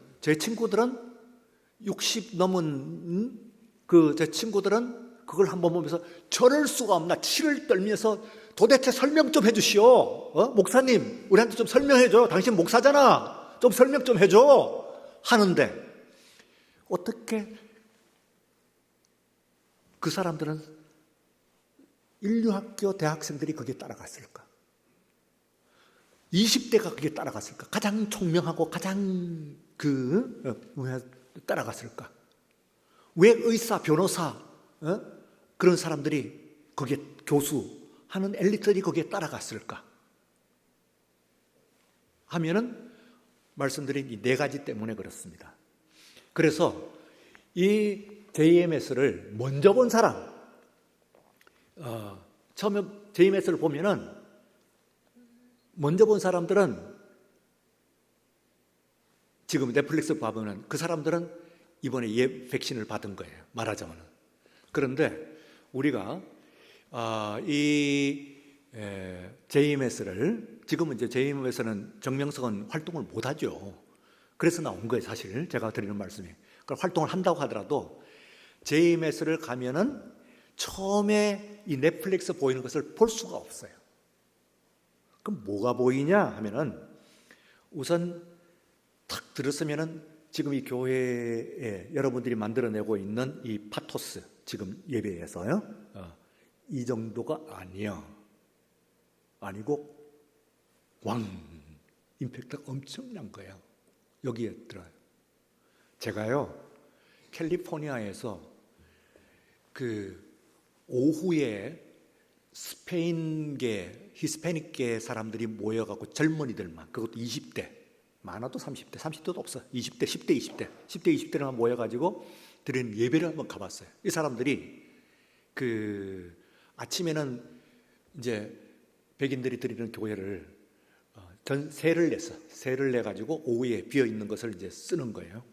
60 넘은 제 친구들은 그걸 한번 보면서 저럴 수가 없나 치를 떨면서 도대체 설명 좀 해주시오. 목사님 우리한테 좀 설명해줘. 당신 목사잖아. 좀 설명 좀 해줘. 하는데 어떻게 그 사람들은 인류학교 대학생들이 거기에 따라갔을까? 20대가 거기에 따라갔을까? 가장 총명하고 가장 따라갔을까? 왜 의사, 변호사, 그런 사람들이 거기에 교수 하는 엘리트들이 거기에 따라갔을까? 하면은 말씀드린 이 4가지 때문에 그렇습니다. 그래서 이 JMS를 먼저 본 사람, 처음에 JMS를 보면은 먼저 본 사람들은 지금 넷플릭스 보면은 그 사람들은 이번에 백신을 받은 거예요. 말하자면. 그런데 우리가 이 JMS를 지금은 이제 JMS는 정명석은 활동을 못 하죠. 그래서 나온 거예요, 사실. 제가 드리는 말씀이. 그러니까 활동을 한다고 하더라도 JMS를 가면은 처음에 이 넷플릭스 보이는 것을 볼 수가 없어요. 그럼 뭐가 보이냐 하면은 우선 탁 들었으면은 지금 이 교회에 여러분들이 만들어내고 있는 이 파토스 지금 예배에서요. 이 정도가 아니고 임팩트가 엄청난 거예요. 여기에 들어요. 제가요 캘리포니아에서 그 오후에 스페인계, 히스패닉계 사람들이 모여갖고 젊은이들만, 그것도 20대, 많아도 30대도 없어. 20대, 10대, 20대만 모여가지고 드리는 예배를 한번 가봤어요. 이 사람들이 그 아침에는 이제 백인들이 드리는 교회를 세를 냈어. 세를 내가지고 오후에 비어 있는 것을 이제 쓰는 거예요.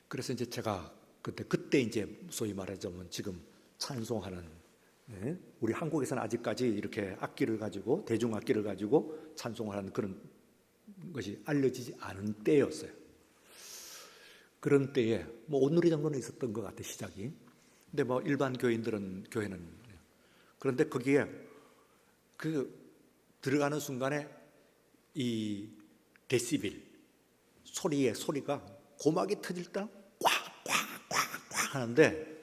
그래서 이제 제가 그때 이제 소위 말하자면 지금 찬송하는, 우리 한국에서는 아직까지 이렇게 악기를 가지고 대중 악기를 가지고 찬송을 하는 그런 것이 알려지지 않은 때였어요. 그런 때에 뭐 온누리 정도는 있었던 것 같아, 시작이. 근데 뭐 일반 교회는 그런데 거기에 그 들어가는 순간에 이 데시벨 소리가 고막이 터질 때 꽉 하는데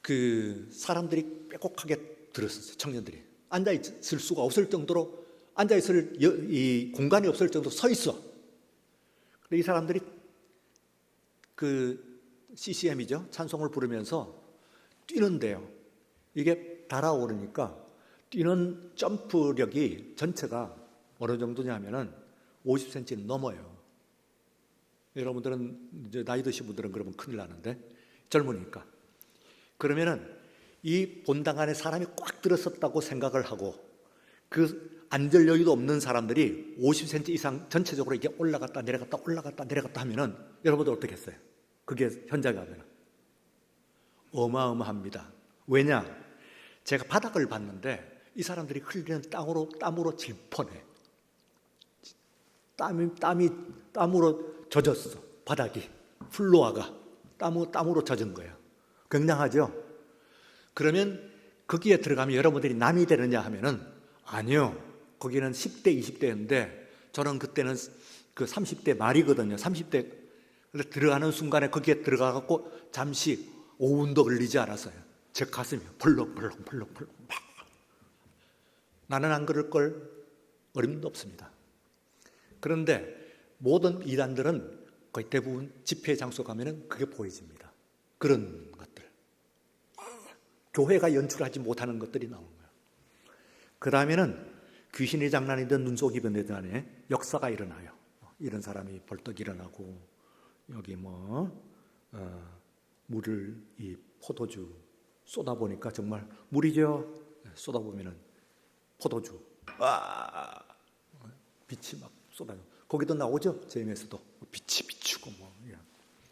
그 사람들이 빼곡하게 들었었어요. 청년들이 앉아 있을 수가 없을 정도로, 앉아 있을 이 공간이 없을 정도로 서 있어. 이 사람들이 그 CCM이죠. 찬송을 부르면서 뛰는데요. 이게 달아오르니까 뛰는 점프력이 전체가 어느 정도냐 하면은 50cm는 넘어요. 여러분들은 이제 나이 드신 분들은 그러면 큰일 나는데, 젊으니까. 그러면은 이 본당 안에 사람이 꽉 들었었다고 생각을 하고 그 앉을 여유도 없는 사람들이 50cm 이상 전체적으로 이게 올라갔다 내려갔다 하면은 여러분들 어떻게 했어요? 그게 현장에 가면 어마어마합니다. 왜냐? 제가 바닥을 봤는데 이 사람들이 흘리는 땀으로 질펀해. 땀으로 젖었어. 바닥이, 플로어가 땀으로 젖은 거예요. 굉장하죠? 그러면 거기에 들어가면 여러분들이 남이 되느냐 하면은 아니요. 거기는 10대, 20대였는데 저는 그때는 그 30대 말이거든요. 30대 들어가는 순간에 거기에 들어가갖고 잠시 5분도 걸리지 않았어요. 제 가슴이 벌렁벌렁 막. 나는 안 그럴 걸 어림도 없습니다. 그런데 모든 이단들은 거의 대부분 집회 장소 가면은 그게 보여집니다. 그런 것들. 교회가 연출하지 못하는 것들이 나오는 거예요. 그 다음에는 귀신이 장난이든 눈속이 변되든 안에 역사가 일어나요. 이런 사람이 벌떡 일어나고 여기 물을 이 포도주 쏟아보니까 정말 물이죠. 쏟아보면은 포도주 빛이 막 쏟아요. 거기도 나오죠. JMS도 빛이 비추고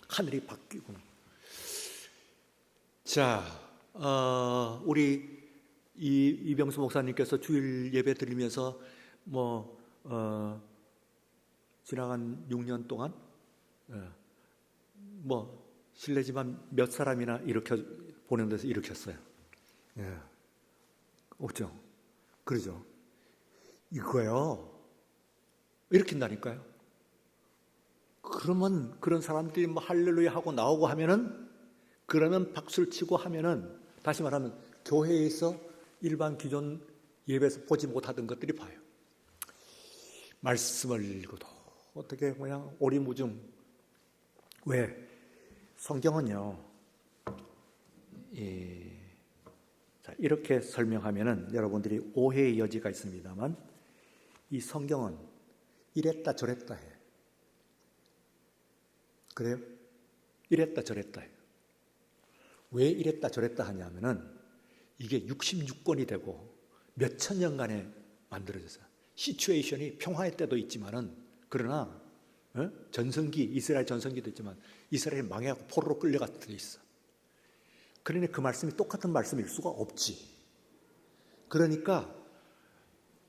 하늘이 바뀌고. 자, 우리 이병수 목사님께서 주일 예배 드리면서 지나간 6년 동안 실례지만 몇 사람이나 일으켜 보낸 데서 일으켰어요. 없죠. 그러죠. 이거요. 일으킨다니까요. 그러면 그런 사람들이 할렐루야 하고 나오고 하면은, 그러면 박수를 치고 하면은, 다시 말하면 교회에서 일반 기존 예배에서 보지 못하던 것들이 봐요. 말씀을 읽어도 어떻게 그냥 오리무중. 왜? 성경은요, 이렇게 설명하면은 여러분들이 오해의 여지가 있습니다만, 이 성경은 이랬다 저랬다 해. 그래요? 이랬다 저랬다 해요. 왜 이랬다 저랬다 하냐면은 이게 66권이 되고 몇천 년간에 만들어졌어요. 시츄에이션이 평화의 때도 있지만은, 그러나 전성기, 이스라엘 전성기도 있지만 이스라엘이 망해갖고 포로로 끌려갔던 데 있어. 그러니 그 말씀이 똑같은 말씀일 수가 없지. 그러니까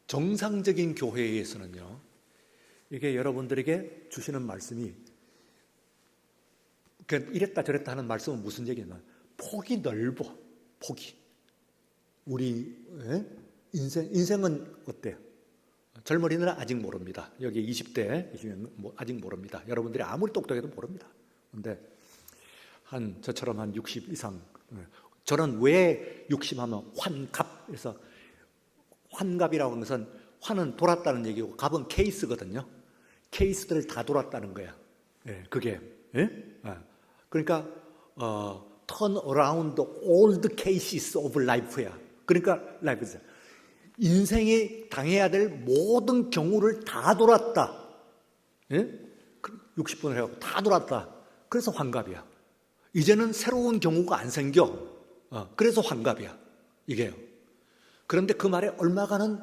정상적인 교회에서는요, 이게 여러분들에게 주시는 말씀이 이랬다 저랬다 하는 말씀은 무슨 얘기냐면 폭이 넓어. 폭이. 우리 인생은 어때요? 젊은이들은 아직 모릅니다. 여기 20대 아직 모릅니다. 여러분들이 아무리 똑똑해도 모릅니다. 그런데 저처럼 한 60 이상, 저는 왜 60 하면 환갑에서, 환갑이라고 하는 것은 환은 돌았다는 얘기고 갑은 케이스거든요. 케이스들을 다 돌았다는 거야. 그게. 그러니까 turn around all the cases of life야. 그러니까 life죠. 인생이 당해야 될 모든 경우를 다 돌았다. 60분을 해갖고 다 돌았다. 그래서 환갑이야. 이제는 새로운 경우가 안 생겨. 그래서 환갑이야. 이게요. 그런데 그 말에 얼마간은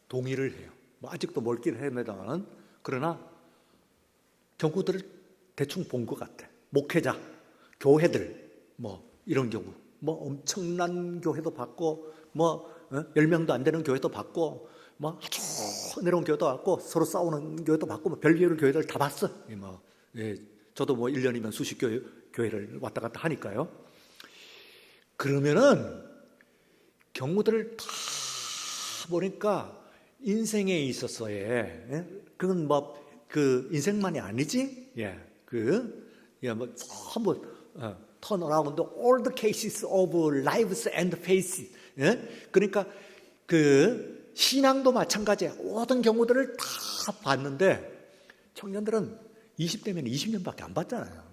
동의를 해요. 아직도 멀기를 해내다가는, 그러나 경우들을 대충 본 것 같아. 목회자, 교회들, 이런 경우, 엄청난 교회도 봤고, 10명도 안 되는 교회도 봤고, 아주 내려온 교회도 봤고, 서로 싸우는 교회도 봤고, 별개의 교회들 다 봤어. 저도 1년이면 수십 교회를 왔다 갔다 하니까요. 그러면은 경우들을 다 보니까 인생에 있어서의, 그건 그 인생만이 아니지? 전부 turn around all the cases of lives and faces. 그러니까 그 신앙도 마찬가지야. 모든 경우들을 다 봤는데 청년들은 20대면 20년밖에 안 봤잖아요.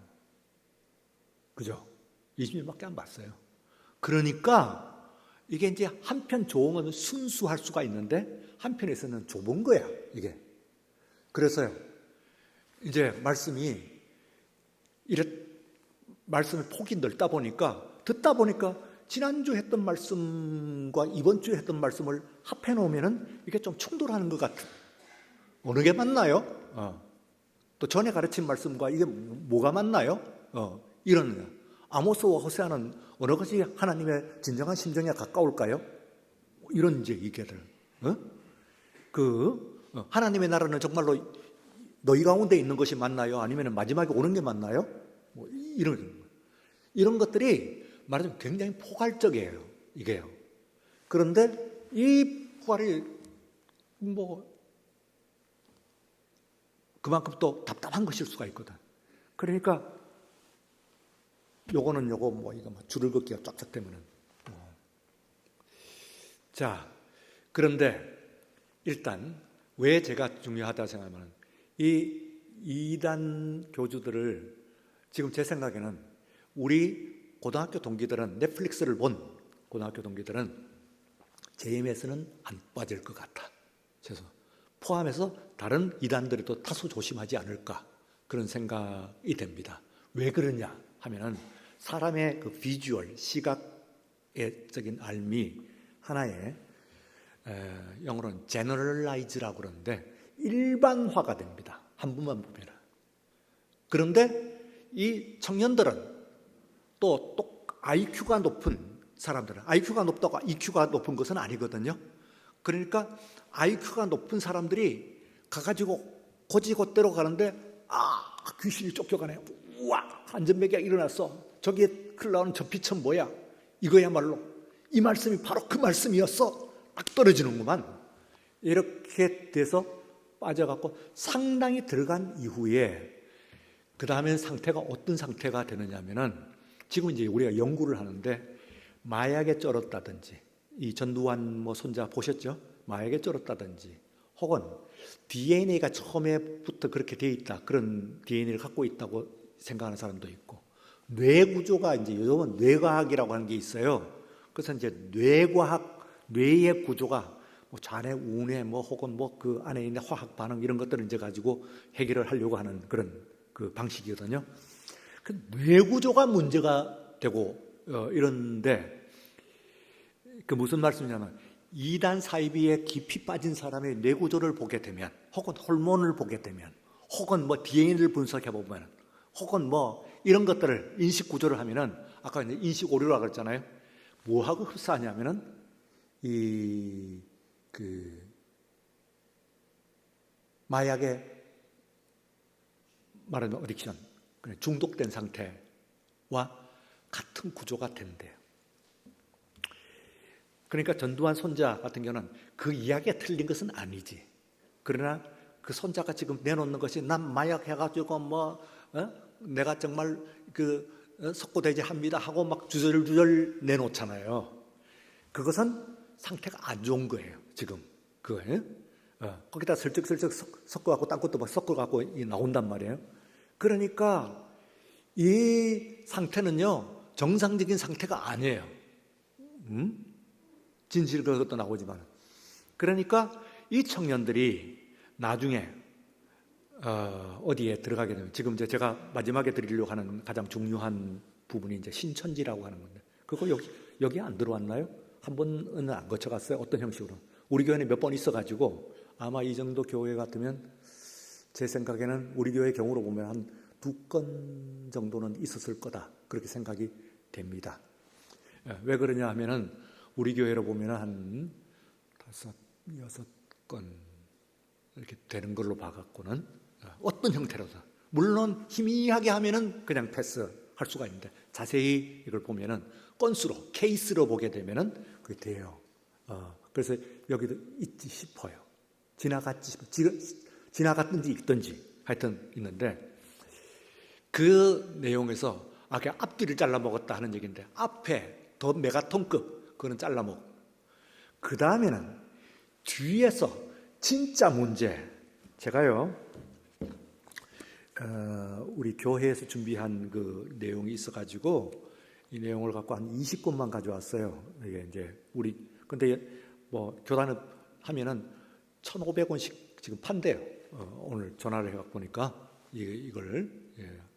그죠? 20년밖에 안 봤어요. 그러니까 이게 이제 한편 좋으면 순수할 수가 있는데 한편에서는 좁은 거야, 이게. 그래서요, 이제 말씀이 폭이 넓다 보니까, 듣다 보니까 지난주 했던 말씀과 이번 주에 했던 말씀을 합해 놓으면은 이게 좀 충돌하는 것 같아. 어느 게 맞나요? 또 전에 가르친 말씀과 이게 뭐가 맞나요? 이런 거야. 아모스와 호세아는 어느 것이 하나님의 진정한 심정에 가까울까요? 이런 이제 얘기들. 하나님의 나라는 정말로 너희 가운데 있는 것이 맞나요? 아니면 마지막에 오는 게 맞나요? 이런 것들이 말하자면 굉장히 포괄적이에요. 이게요. 그런데 이 포괄이 그만큼 또 답답한 것일 수가 있거든. 그러니까 요거는 이거 줄을 긋기가 쫙쫙 되면은. 자, 그런데 일단 왜 제가 중요하다 생각하면 이 이단 교주들을 지금 제 생각에는 우리 고등학교 동기들은, 넷플릭스를 본 고등학교 동기들은 JMS는 안 빠질 것 같아. 그래서 포함해서 다른 이단들이 또 다소 조심하지 않을까, 그런 생각이 됩니다. 왜 그러냐 하면은 사람의 그 비주얼, 시각적인 알미 하나의, 영어로는 generalize라고 그러는데 일반화가 됩니다. 한 분만 보면. 그런데 이 청년들은 또 IQ가 높은 사람들은, IQ가 높다고 EQ가 높은 것은 아니거든요. 그러니까 IQ가 높은 사람들이 가가지고 고지곳대로 가는데 귀신이 쫓겨가네. 우와, 안전벨기가 일어났어. 저기에 흘러나오는 저 빛은 뭐야? 이거야말로 이 말씀이 바로 그 말씀이었어. 딱 떨어지는구만. 이렇게 돼서 빠져갖고 상당히 들어간 이후에 그 다음에 상태가 어떤 상태가 되느냐면은, 지금 이제 우리가 연구를 하는데 마약에 쩔었다든지, 이 전두환 손자 보셨죠? 마약에 쩔었다든지, 혹은 DNA가 처음에부터 그렇게 돼 있다, 그런 DNA를 갖고 있다고 생각하는 사람도 있고, 뇌 구조가 이제 요즘은 뇌과학이라고 하는 게 있어요. 그래서 이제 뇌의 구조가 잔해, 우뇌, 혹은 그 안에 있는 화학 반응 이런 것들을 이제 가지고 해결을 하려고 하는 그런 그 방식이거든요. 그 뇌 구조가 문제가 되고 이런데, 그 무슨 말씀이냐면 이단 사이비에 깊이 빠진 사람의 뇌 구조를 보게 되면, 혹은 호르몬을 보게 되면, 혹은 뭐 DNA를 분석해 보면, 혹은 뭐 이런 것들을 인식 구조를 하면은, 아까 이제 인식 오류라고 그랬잖아요. 뭐하고 흡사하냐면은 마약의 말하자면 어딕션, 중독된 상태와 같은 구조가 된대요. 그러니까 전두환 손자 같은 경우는 그 이야기가 틀린 것은 아니지. 그러나 그 손자가 지금 내놓는 것이 난 마약 해가지고 내가 정말 석고대죄 합니다 하고 막 주절주절 내놓잖아요. 그것은 상태가 안 좋은 거예요. 지금 그거예요. 거기다 슬쩍슬쩍 섞어갖고 딴 것도 막 섞어갖고 나온단 말이에요. 그러니까 이 상태는요 정상적인 상태가 아니에요. 진실 그것도 나오지만, 그러니까 이 청년들이 나중에 어디에 들어가게 되면, 지금 이제 제가 마지막에 드리려고 하는 가장 중요한 부분이 이제 신천지라고 하는 건데, 그거 여기 안 들어왔나요? 한 번은 안 거쳐갔어요? 어떤 형식으로? 우리 교회는 몇 번 있어가지고 아마 이 정도 교회 같으면 제 생각에는 우리 교회 경우로 보면 한 2건 정도는 있었을 거다, 그렇게 생각이 됩니다. 왜 그러냐 하면은 우리 교회로 보면 한 5, 6건 이렇게 되는 걸로 봐갖고는 어떤 형태로든, 물론 희미하게 하면은 그냥 패스할 수가 있는데 자세히 이걸 보면은 건수로, 케이스로 보게 되면은 그게 돼요. 그래서 여기도 있지 싶어요. 지나갔지 싶어요. 지나갔든지 있든지 하여튼 있는데, 그 내용에서 아까 앞뒤를 잘라 먹었다 하는 얘기인데, 앞에 더 메가톤급 그거는 잘라 먹고, 그 다음에는 뒤에서 진짜 문제, 제가요 우리 교회에서 준비한 그 내용이 있어가지고 이 내용을 갖고 한 20권만 가져왔어요. 이게 이제 근데 뭐 교단을 하면은 1,500원씩 지금 판대요. 오늘 전화를 해갖고 보니까 이걸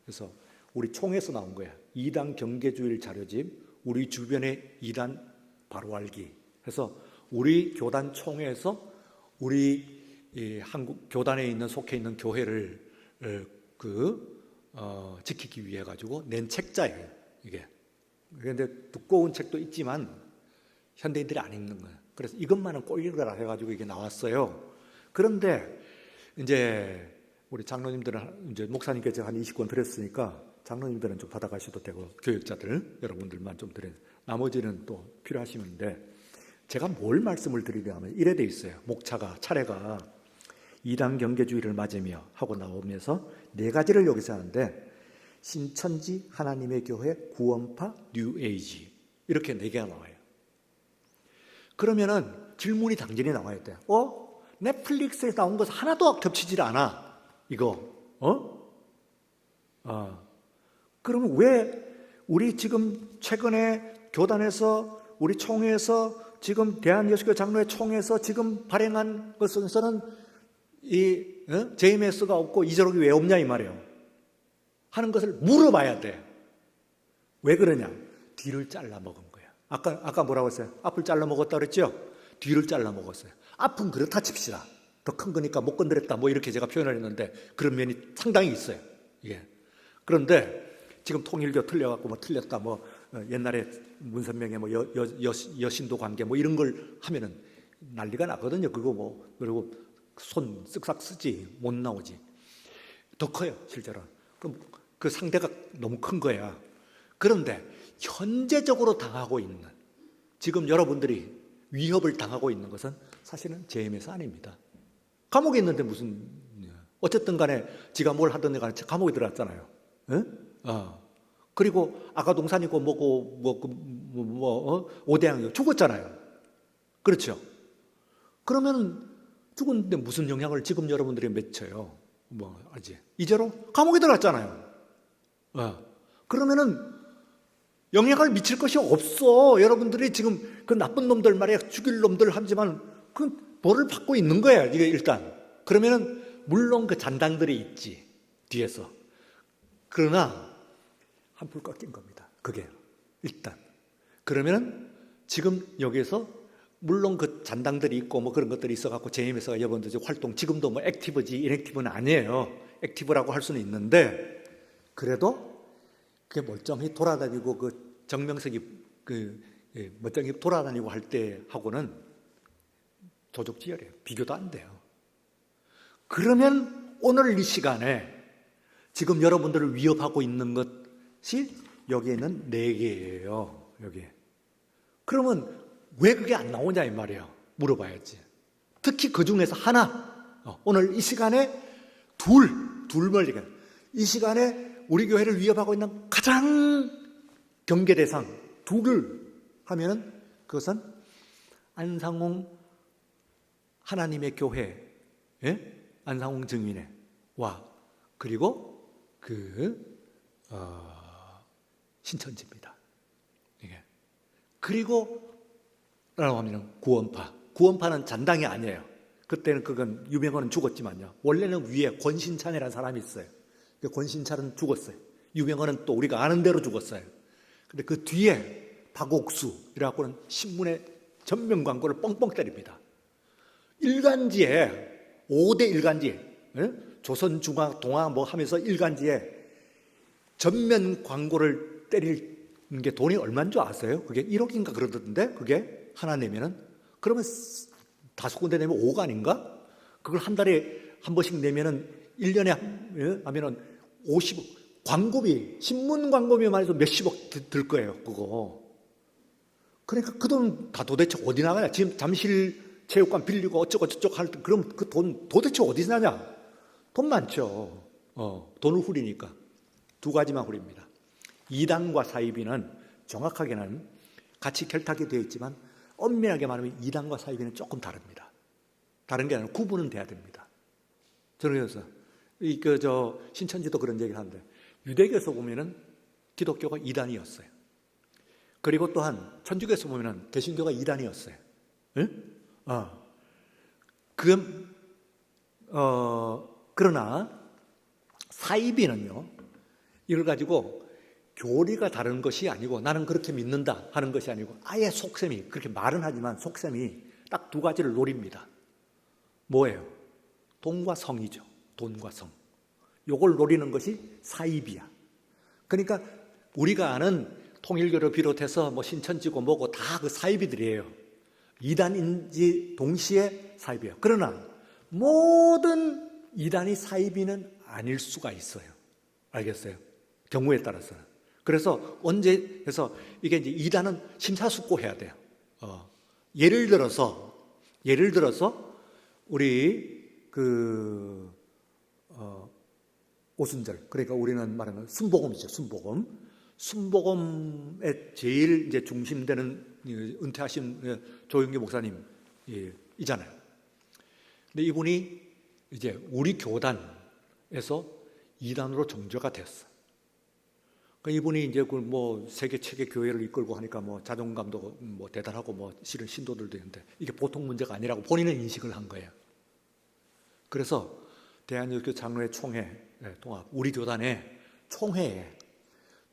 그래서 우리 총에서 나온 거야. 이단 경계주일 자료집, 우리 주변의 이단 바로 알기. 그래서 우리 교단 총회에서 우리 한국 교단에 있는 속해 있는 교회를 지키기 위해 가지고 낸 책자예요. 이게. 그런데 두꺼운 책도 있지만 현대인들이 안 읽는 거예요. 그래서 이것만은 꼭 읽어라 해가지고 이게 나왔어요. 그런데 이제 우리 장로님들은, 이제 목사님께 제가 한 20권 드렸으니까 장로님들은 좀 받아가셔도 되고, 교육자들 여러분들만 좀 드려요. 나머지는 또 필요하시는데, 제가 뭘 말씀을 드리려면 이래 돼 있어요. 목차가, 차례가 이단 경계주의를 맞으며 하고 나오면서 4가지를 여기서 하는데, 신천지, 하나님의 교회, 구원파, 뉴에이지, 이렇게 4개가 나와요. 그러면은 질문이 당연히 나와야 돼요. 넷플릭스에 나온 것 하나도 겹치질 않아. 이거, 그러면 왜 우리 지금 최근에 교단에서, 우리 총회에서, 지금 대한예수교 장로회 총회에서 지금 발행한 것에서는 JMS가 없고 이저록이 왜 없냐 이 말이에요. 하는 것을 물어봐야 돼. 왜 그러냐? 뒤를 잘라 먹은 거야. 아까 뭐라고 했어요? 앞을 잘라 먹었다 그랬죠? 뒤를 잘라 먹었어요. 앞은 그렇다 칩시다. 더 큰 거니까 못 건드렸다, 뭐 이렇게 제가 표현을 했는데 그런 면이 상당히 있어요. 이게. 그런데 지금 통일교 틀려갖고 뭐 틀렸다, 뭐 옛날에 문선명의 뭐 여신도 관계 뭐 이런 걸 하면은 난리가 나거든요. 그거 뭐, 그리고 손 쓱싹 쓰지 못 나오지. 더 커요, 실제로. 그럼 그 상대가 너무 큰 거야. 그런데 현재적으로 당하고 있는, 지금 여러분들이 위협을 당하고 있는 것은 사실은 JMS 아닙니다. 감옥에 있는데 무슨, 어쨌든 간에 지가 뭘 하든 간에 감옥에 들어갔잖아요. 그리고 아가동산이고 뭐고 오대양이고 죽었잖아요. 그렇죠? 그러면 죽었는데 무슨 영향을 지금 여러분들이 맺혀요? 이제로 감옥에 들어갔잖아요. 그러면은 영향을 미칠 것이 없어. 여러분들이 지금 그 나쁜 놈들 말이야, 죽일 놈들 하지만 그 벌을 받고 있는 거야, 이게 일단. 그러면은 물론 그 잔당들이 있지 뒤에서. 그러나 한풀 꺾인 겁니다. 그게 일단. 그러면은 지금 여기에서 물론 그 잔당들이 있고 뭐 그런 것들이 있어갖고 JMS가 여러분들 활동 지금도 뭐 액티브지 인액티브는 아니에요. 액티브라고 할 수는 있는데 그래도 그게 멀쩡히 돌아다니고 그 정명석이 멀쩡히 돌아다니고 할 때 하고는 조족지혈이에요. 비교도 안 돼요. 그러면 오늘 이 시간에 지금 여러분들을 위협하고 있는 것이 여기에 있는 4개예요. 여기. 그러면 왜 그게 안 나오냐 이 말이에요. 물어봐야지. 특히 그 중에서 하나, 오늘 이 시간에 둘을 얘기해요. 이 시간에 우리 교회를 위협하고 있는 가장 경계 대상 둘을 하면은 그것은 안상홍 하나님의 교회, 안상홍 증인회와 그리고 신천지입니다. 이게. 그리고 라고 하면 구원파는 잔당이 아니에요. 그때는 그건 유명원은 죽었지만요. 원래는 위에 권신찬이라는 사람이 있어요. 권신찬은 죽었어요. 유명원은 또 우리가 아는 대로 죽었어요. 근데 그 뒤에 박옥수이라고는 신문에 전면 광고를 뻥뻥 때립니다. 일간지에 5대 일간지, 조선중앙, 동아 뭐 하면서 일간지에 전면 광고를 때리는 게 돈이 얼마인 줄 아세요? 그게 1억인가 그러던데 그게 하나 내면은 그러면 5군데 내면 5억 아닌가? 그걸 한 달에 한 번씩 내면은 1년에 하면은 50억 광고비, 신문 광고비만 해도 몇십억 들 거예요, 그거. 그러니까 그 돈 다 도대체 어디 나가냐? 지금 잠실 체육관 빌리고 어쩌고 저쩌고 할 때 그럼 그 돈 도대체 어디서 나냐? 돈 많죠. 돈을 후리니까. 2가지만 후립니다. 이단과 사이비는 정확하게는 같이 결탁이 되어 있지만 엄밀하게 말하면 이단과 사이비는 조금 다릅니다. 다른 게 아니라 구분은 돼야 됩니다. 저는 그래서 신천지도 그런 얘기를 하는데 유대교에서 보면은 기독교가 이단이었어요. 그리고 또한 천주교에서 보면은 개신교가 이단이었어요. 그러나 사이비는요, 이걸 가지고 교리가 다른 것이 아니고 나는 그렇게 믿는다 하는 것이 아니고 아예 속셈이, 그렇게 말은 하지만 속셈이 딱 2가지를 노립니다. 뭐예요? 돈과 성이죠. 돈과 성. 요걸 노리는 것이 사이비야. 그러니까 우리가 아는 통일교를 비롯해서 뭐 신천지고 뭐고 다 그 사이비들이에요. 이단인지 동시에 사이비예요. 그러나 모든 이단이 사이비는 아닐 수가 있어요. 알겠어요? 경우에 따라서는. 그래서 언제 해서 이게 이제 이단은 심사숙고해야 돼요. 예를 들어서 우리 오순절, 그러니까 우리는 말하는 순복음이죠. 순복음에 제일 이제 중심되는 은퇴하신 조영기 목사님이잖아요. 근데 이분이 이제 우리 교단에서 이단으로 정죄가 됐어. 그러니까 이분이 이제 뭐 세계 최대 교회를 이끌고 하니까 뭐 자존감도 뭐 대단하고 뭐 실은 신도들도 있는데 이게 보통 문제가 아니라고 본인은 인식을 한 거예요. 그래서 대한여교 장로회 총회 통합 우리 교단의 총회에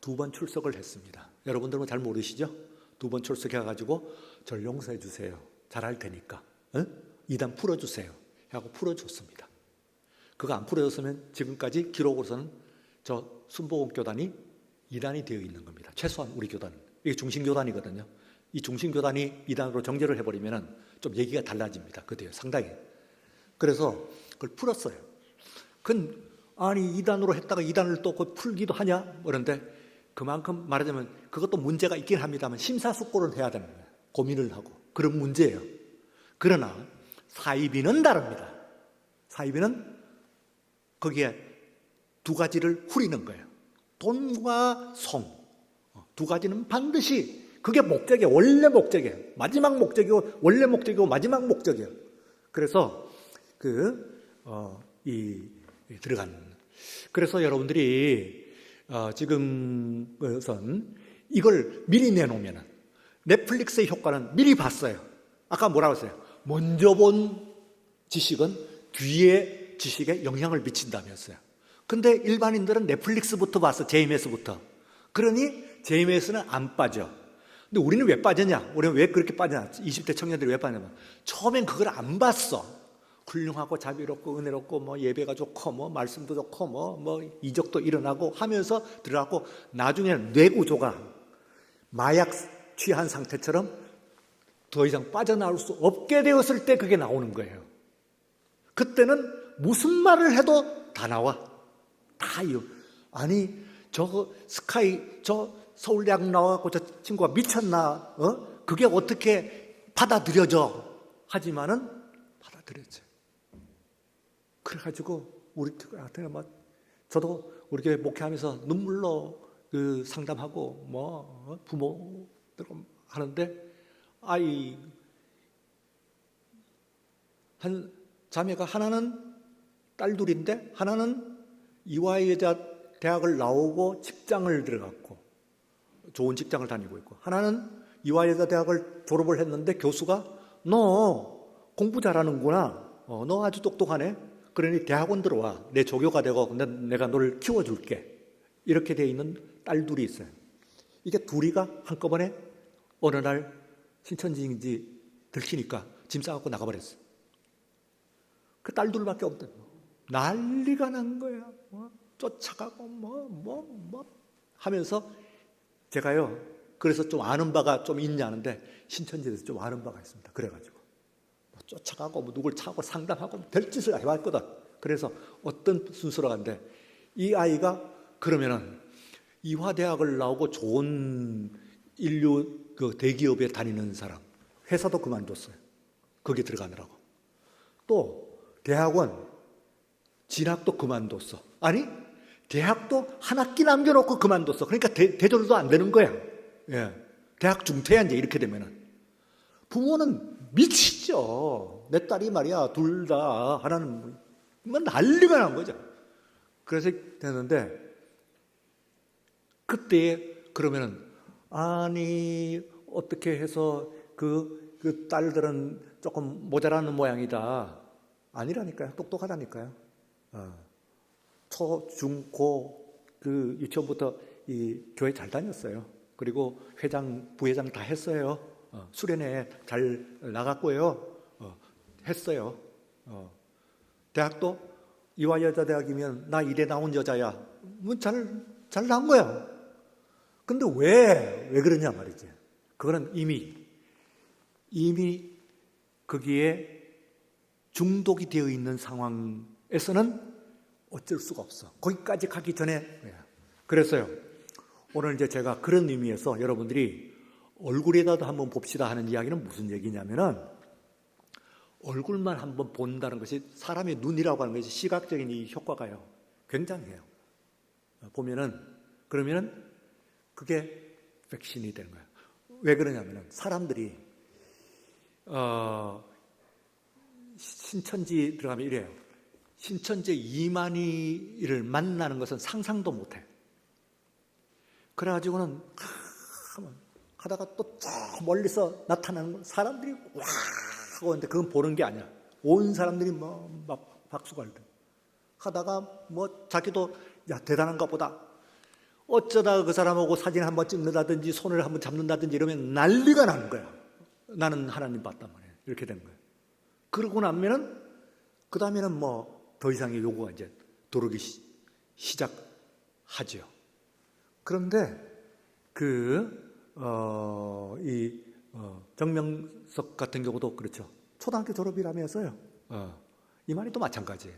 2번 출석을 했습니다. 여러분들은 잘 모르시죠? 2번 출석해가지고 절 용서해 주세요. 잘할 테니까 이단 풀어주세요 하고 풀어줬습니다. 그거 안 풀어줬으면 지금까지 기록으로서는 저 순복음교단이 이단이 되어 있는 겁니다. 최소한 우리 교단은. 이게 중심교단이거든요. 이 중심교단이 이단으로 정죄를 해버리면 좀 얘기가 달라집니다. 그때요, 상당히. 그래서 그걸 풀었어요. 아니 이단으로 했다가 이단을 또 풀기도 하냐? 그런데 그만큼 말하자면 그것도 문제가 있긴 합니다만 심사숙고를 해야 되는 거예요. 고민을 하고. 그런 문제예요. 그러나 사이비는 다릅니다. 사이비는 거기에 2가지를 후리는 거예요. 돈과 성. 2가지는 반드시 그게 목적이에요. 원래 목적이에요. 마지막 목적이고 원래 목적이고 마지막 목적이에요. 그래서 그래서 여러분들이 지금 우선 이걸 미리 내놓으면 넷플릭스의 효과는 미리 봤어요. 아까 뭐라고 했어요? 먼저 본 지식은 뒤에 지식에 영향을 미친다면서요. 근데 일반인들은 넷플릭스부터 봤어. JMS부터. 그러니 JMS는 안 빠져. 근데 우리는 왜 빠졌냐? 우리는 왜 그렇게 빠졌냐? 20대 청년들이 왜 빠졌냐? 처음엔 그걸 안 봤어. 훌륭하고 자비롭고 은혜롭고 뭐 예배가 좋고 뭐 말씀도 좋고 뭐 이적도 일어나고 하면서 들어가고 나중에는 뇌구조가 마약 취한 상태처럼 더 이상 빠져나올 수 없게 되었을 때 그게 나오는 거예요. 그때는 무슨 말을 해도 다 나와. 다 이유. 아니 저 스카이 저 서울대학 나와갖고 저 친구가 미쳤나? 그게 어떻게 받아들여져? 하지만은 받아들여져. 그래가지고 우리 막 저도 우리 교회 목회하면서 눈물로 그 상담하고 뭐 부모들 하는데 아이 한 자매가 하나는 딸 둘인데 하나는 이화여자 대학을 나오고 직장을 들어갔고 좋은 직장을 다니고 있고 하나는 이화여자 대학을 졸업을 했는데 교수가 너 공부 잘하는구나. 너 아주 똑똑하네. 그러니 대학원 들어와. 내 조교가 되고 내가 너를 키워줄게. 이렇게 돼 있는 딸 둘이 있어요. 이게 둘이가 한꺼번에 어느 날 신천지인지 들키니까 짐 싸갖고 나가버렸어. 그 딸 둘밖에 없대. 난리가 난 거야. 쫓아가고 하면서 제가요. 그래서 좀 아는 바가 좀 있냐는데 신천지에서 좀 아는 바가 있습니다. 그래가지고 쫓아가고 누굴 차고 상담하고 될 짓을 해왔거든. 그래서 어떤 순서로 간데 이 아이가 그러면은 이화대학을 나오고 좋은 인류 그 대기업에 다니는 사람 회사도 그만뒀어요. 거기 들어가느라고. 또 대학원 진학도 그만뒀어. 아니 대학도 한 학기 남겨놓고 그만뒀어. 그러니까 대졸도 안 되는 거야. 예. 대학 중퇴야 이제 이렇게 되면은 부모는 미치죠. 내 딸이 말이야 둘 다 하나는 뭐 난리가 난 거죠. 그래서 되는데 그때 그러면은 아니 어떻게 해서 그 딸들은 조금 모자라는 모양이다. 아니라니까요. 똑똑하다니까요. 초, 중, 고 그 유치원부터 이 교회 잘 다녔어요. 그리고 회장, 부회장 다 했어요. 수련회 잘 나갔고요. 했어요. 대학도 이화여자대학이면 나 이대 나온 여자야. 뭐 잘 나온 거야. 근데 왜 그러냐 말이지. 그거는 이미 거기에 중독이 되어 있는 상황에서는 어쩔 수가 없어. 거기까지 가기 전에. 그래서요. 오늘 이제 제가 그런 의미에서 여러분들이 얼굴에다도 한번 봅시다 하는 이야기는 무슨 얘기냐면은 얼굴만 한번 본다는 것이 사람의 눈이라고 하는 것이 시각적인 이 효과가요. 굉장해요. 그러면은 그게 백신이 되는 거예요. 왜 그러냐면은 사람들이 신천지 들어가면 이래요. 신천지 이만희를 만나는 것은 상상도 못해. 그래가지고는 하다가 또 저 멀리서 나타나는 사람들이 와 하고 하는데 그건 보는 게 아니야. 온 사람들이 막 박수가 할 때. 하다가 자기도 야 대단한가 보다. 어쩌다 그 사람하고 사진 한번 찍는다든지 손을 한번 잡는다든지 이러면 난리가 나는 거야. 나는 하나님 봤단 말이야. 이렇게 된 거야. 그러고 나면은 그 다음에는 더 이상의 요구가 이제 들어오기 시작하죠. 그런데 정명석 같은 경우도 그렇죠. 초등학교 졸업이라면서요. 이만희도 마찬가지예요.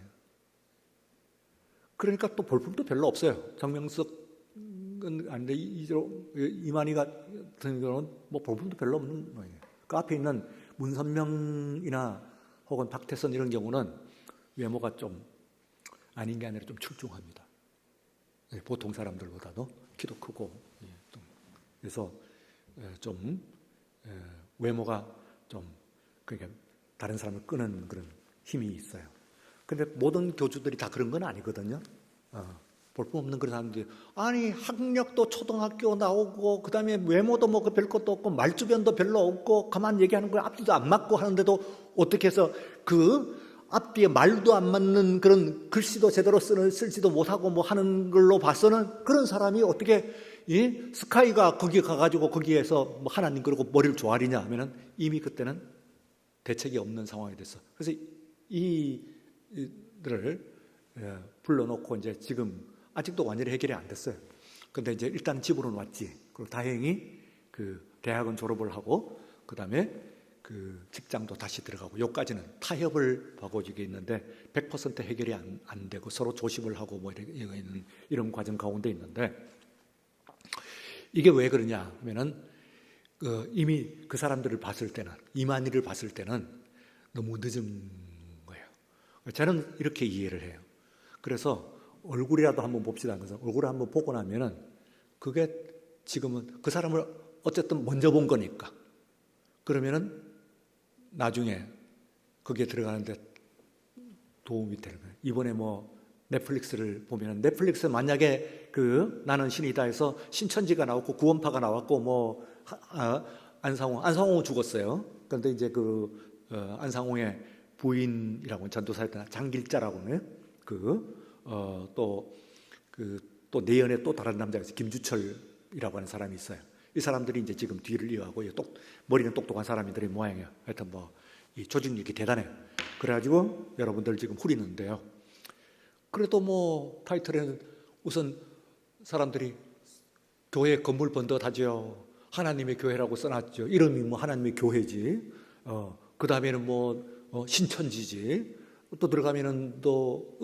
그러니까 또 볼품도 별로 없어요. 정명석은 아닌데 이만희 같은 경우는 볼품도 별로 없는 모양이에요. 그 앞에 있는 문선명이나 혹은 박태선 이런 경우는 외모가 좀 아닌 게 아니라 좀 출중합니다. 보통 사람들보다도 키도 크고 그래서 좀 외모가 좀 그러니까 다른 사람을 끄는 그런 힘이 있어요. 근데 모든 교주들이 다 그런 건 아니거든요. 볼품없는 그런 사람들이 아니 학력도 초등학교 나오고 그 다음에 외모도 별 것도 없고 말주변도 별로 없고 가만 얘기하는 거 앞뒤도 안 맞고 하는데도 어떻게 해서 그 앞뒤에 말도 안 맞는 그런 글씨도 제대로 쓸지도 못하고 하는 걸로 봐서는 그런 사람이 어떻게 스카이가 거기 가가지고 거기에서 하나님 그러고 머리를 조아리냐 하면은 이미 그때는 대책이 없는 상황이 됐어. 그래서 이들을 불러놓고 이제 지금 아직도 완전히 해결이 안 됐어요. 근데 이제 일단 집으로는 왔지. 그리고 다행히 그 대학은 졸업을 하고 그 다음에 그 직장도 다시 들어가고 여기까지는 타협을 하고 있는데 100% 해결이 안 되고 서로 조심을 하고 뭐 이런 과정 가운데 있는데 이게 왜 그러냐 하면은 이미 그 사람들을 봤을 때는 이만희를 봤을 때는 너무 늦은 거예요. 저는 이렇게 이해를 해요. 그래서 얼굴이라도 한번 봅시다. 그래서 얼굴을 한번 보고 나면은 그게 지금은 그 사람을 어쨌든 먼저 본 거니까 그러면은 나중에 거기에 들어가는데 도움이 되는 거예요. 이번에 뭐 넷플릭스를 보면 넷플릭스 만약에 그 나는 신이다 해서 신천지가 나왔고 구원파가 나왔고 뭐 안상홍 죽었어요. 그런데 이제 안상홍의 부인이라고 전도사였던 장길자라고는 또 내연에 또 다른 남자가 있어요. 김주철이라고 하는 사람이 있어요. 이 사람들이 이제 지금 뒤를 이어가고 머리는 똑똑한 사람들의 모양이에요. 하여튼 이 조직력이 대단해요. 그래가지고 여러분들 지금 후리는데요. 그래도 뭐 타이틀에는 우선 사람들이 교회 건물 번듯하죠. 하나님의 교회라고 써놨죠. 이름이 뭐 하나님의 교회지. 그 다음에는 신천지지. 또 들어가면은 또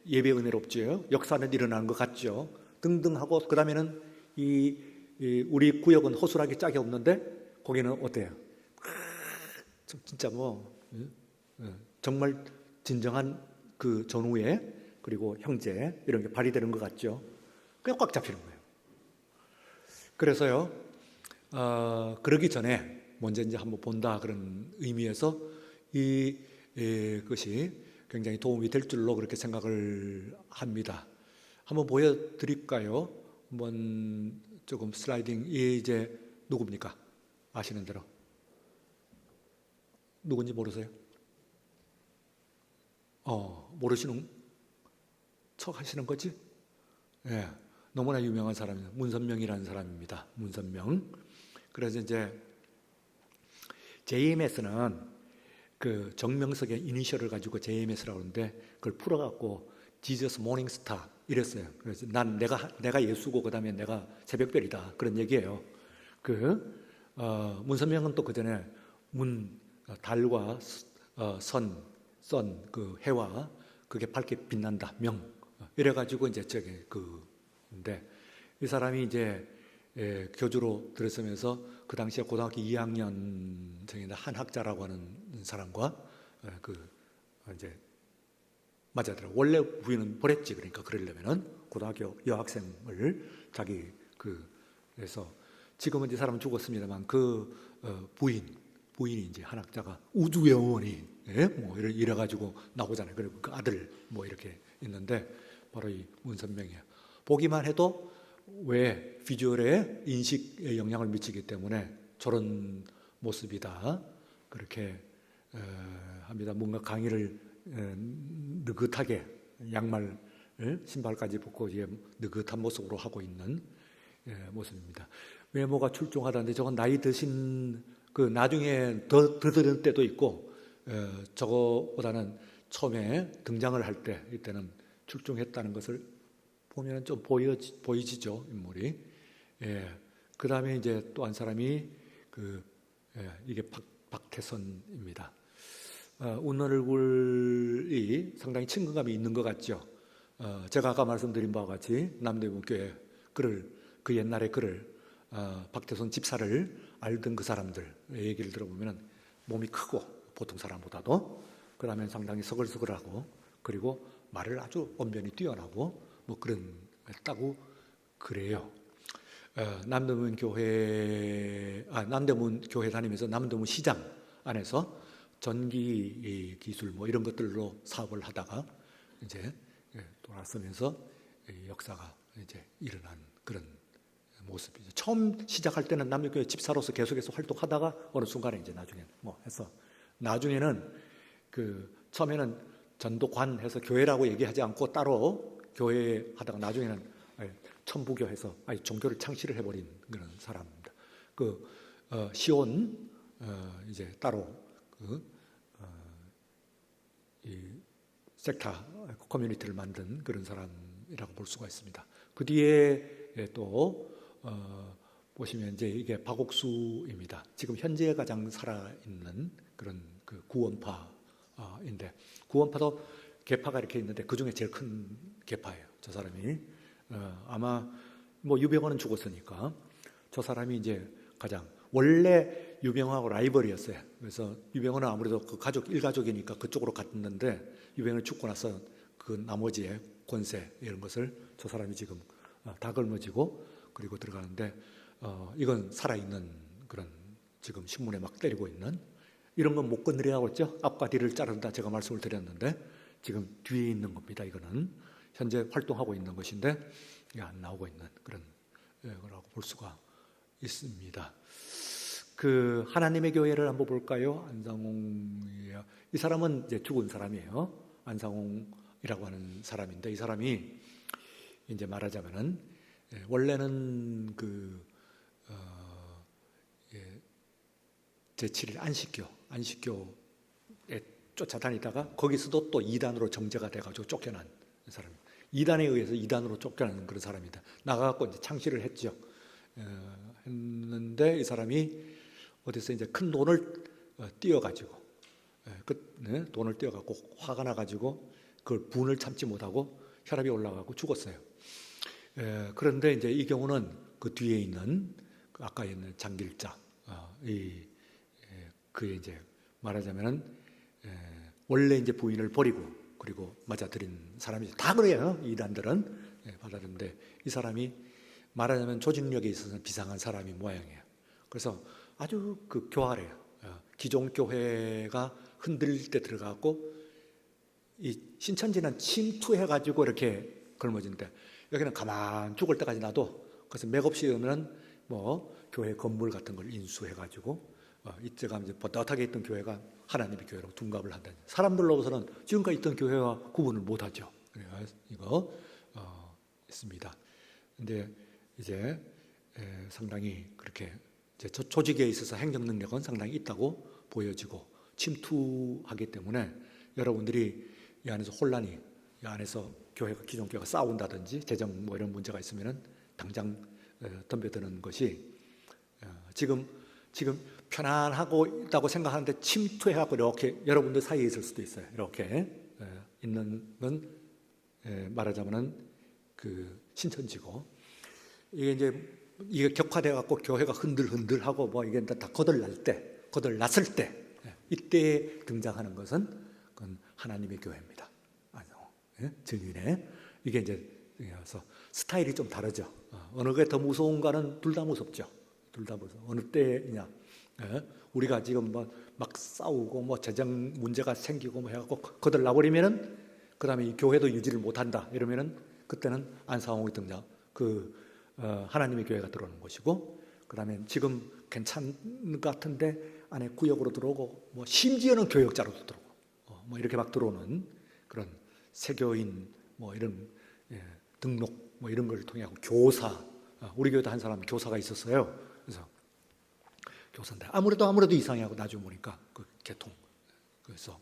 예배 은혜롭죠. 역사는 일어나는 것 같죠. 등등 하고 그 다음에는 우리 구역은 허술하게 짝이 없는데 거기는 어때요? 진짜 정말 진정한 그 전우회 그리고 형제 이런 게 발휘되는 것 같죠. 그냥 꽉 잡히는 거예요. 그래서요, 그러기 전에 먼저 이제 한번 본다 그런 의미에서 그것이 굉장히 도움이 될 줄로 그렇게 생각을 합니다. 한번 보여드릴까요? 한번 조금 슬라이딩. 이제 누굽니까? 아시는 대로. 누군지 모르세요? 모르시는 척 하시는 거지? 예, 너무나 유명한 사람입니다. 문선명이라는 사람입니다. 문선명. 그래서 이제 JMS는 그 정명석의 이니셜을 가지고 JMS라고 하는데 그걸 풀어갖고 지저스 모닝스타 이랬어요. 그래서 내가 예수고 그다음에 내가 새벽별이다 그런 얘기예요. 문선명은 또 그 전에 달과 선 그 해와 그게 밝게 빛난다 명 이래가지고 이제 근데 이 사람이 이제 교주로 들어서면서 그 당시에 고등학교 2학년 정도 한 학자라고 하는 사람과 이제 맞아더라고. 원래 부인은 버렸지. 그러니까 그러려면은 고등학교 여학생을 그래서 지금은 이 사람은 죽었습니다만 부인이 이제 한 학자가 우주영원히 뭐 이래가지고 나오잖아요. 그리고 그 아들 뭐 이렇게 있는데 바로 이 문선명이에요. 보기만 해도 왜 비주얼에 인식에 영향을 미치기 때문에 저런 모습이다 그렇게 합니다. 뭔가 강의를 느긋하게 양말 신발까지 벗고 느긋한 모습으로 하고 있는 모습입니다. 외모가 출중하다는데 저건 나이 드신 나중에 더 드는 때도 있고 저거보다는 처음에 등장을 할 때 이때는 출중했다는 것을 보면 좀 보이지죠 인물이. 그 다음에 이제 또 한 사람이 이게 박태선입니다. 웃는 얼굴이 상당히 친근감이 있는 것 같죠. 제가 아까 말씀드린 바와 같이 남대문교회 그 옛날의 박태선 집사를 알던 그 사람들 얘기를 들어보면 몸이 크고 보통 사람보다도 그 다음에 상당히 서글서글하고 그리고 말을 아주 언변이 뛰어나고 뭐 그랬다고 그래요. 남대문 교회 다니면서 남대문 시장 안에서 전기 기술 뭐 이런 것들로 사업을 하다가 이제 돌아서면서 역사가 이제 일어난 그런 모습이죠. 처음 시작할 때는 남대문교회 집사로서 계속해서 활동하다가 어느 순간에 이제 나중에 해서 나중에는 처음에는 전도관 해서 교회라고 얘기하지 않고 따로 교회 하다가 나중에는 천부교해서 종교를 창시를 해버린 그런 사람입니다. 시온 이제 따로 섹타 커뮤니티를 만든 그런 사람이라고 볼 수가 있습니다. 그 뒤에 또 보시면 이제 이게 박옥수입니다. 지금 현재 가장 살아있는 그런 그 구원파인데, 구원파도 계파가 이렇게 있는데 그 중에 제일 큰 계파예요. 저 사람이 아마 뭐 유병헌은 죽었으니까 저 사람이 이제 가장, 원래 유병헌하고 라이벌이었어요. 그래서 유병헌은 아무래도 그 가족 일가족이니까 그쪽으로 갔는데, 유병헌이 죽고 나서 그 나머지의 권세 이런 것을 저 사람이 지금 다 걸머지고 그리고 들어가는데, 이건 살아있는 그런, 지금 신문에 막 때리고 있는, 이런 건 못 건드리라고 했죠. 앞과 뒤를 자른다 제가 말씀을 드렸는데 지금 뒤에 있는 겁니다. 이거는 현재 활동하고 있는 것인데 이게 안 나오고 있는 그런 거라고 볼 수가 있습니다. 그 하나님의 교회를 한번 볼까요? 안상홍이요. 이 사람은 이제 죽은 사람이에요. 안상홍이라고 하는 사람인데, 이 사람이 이제 말하자면은 원래는 그 제7일 안식교에 쫓아다니다가 거기서도 또 이단으로 정죄가 돼가지고 쫓겨난 사람. 이단에 의해서 이단으로 쫓겨나는 그런 사람이다. 나가갖고 이제 창시를 했죠. 했는데 이 사람이 어디서 이제 큰 돈을 띄어가지고, 돈을 띄어갖고 화가 나가지고 그걸 분을 참지 못하고 혈압이 올라가고 죽었어요. 그런데 이제 이 경우는 그 뒤에 있는 아까 있는 장길자, 그의 이제 말하자면은 원래 이제 부인을 버리고 그리고 맞아들인 사람이 다 그래요. 이단들은 받아들인데, 이 사람이 말하자면 조직력에 있어서는 비상한 사람이 모양이에요. 그래서 아주 그 교활해요. 기존 교회가 흔들릴 때 들어가고, 이 신천지는 침투해가지고 이렇게 걸머진데, 여기는 가만 죽을 때까지 놔도, 그래서 맥없이 오면 뭐 교회 건물 같은 걸 인수해가지고 이때가 이제 뻣뻣하게 있던 교회가 하나님의 교회로 둔갑을 한다는, 사람들로서는 지금까지 있던 교회와 구분을 못하죠. 그래서 이거 있습니다. 근데 이제 상당히 그렇게 이제 조직에 있어서 행정 능력은 상당히 있다고 보여지고 침투하기 때문에 여러분들이 이 안에서 혼란이, 이 안에서 교회가, 기존 교회가 싸운다든지 재정 뭐 이런 문제가 있으면은 당장 덤벼드는 것이, 지금 편안하고 있다고 생각하는데 침투해갖고 이렇게 여러분들 사이에 있을 수도 있어요. 이렇게 있는 건 말하자면은 그 신천지고, 이게 격화돼갖고 교회가 흔들흔들하고 뭐 이게 다 거들났을 때 이때 등장하는 것은 그건 하나님의 교회입니다. 증인의 이게 이제 그래서 스타일이 좀 다르죠. 어느 게 더 무서운가는 둘 다 무섭죠. 둘 다 무서워. 어느 때냐? 우리가 지금 막 싸우고 뭐 재정 문제가 생기고 뭐 해갖고 거들나버리면은 그다음에 이 교회도 유지를 못한다 이러면은 그때는 안상홍이 등장. 하나님의 교회가 들어오는 것이고, 그다음에 지금 괜찮은 것 같은데 안에 구역으로 들어오고 뭐 심지어는 교역자로도 들어오고 뭐 이렇게 막 들어오는 그런 세교인 뭐 이런 등록 뭐 이런 걸 통해 하고 교사, 우리 교회도 한 사람 교사가 있었어요. 그래서 교사인데 아무래도 이상하고 나중에 보니까 그 개통, 그래서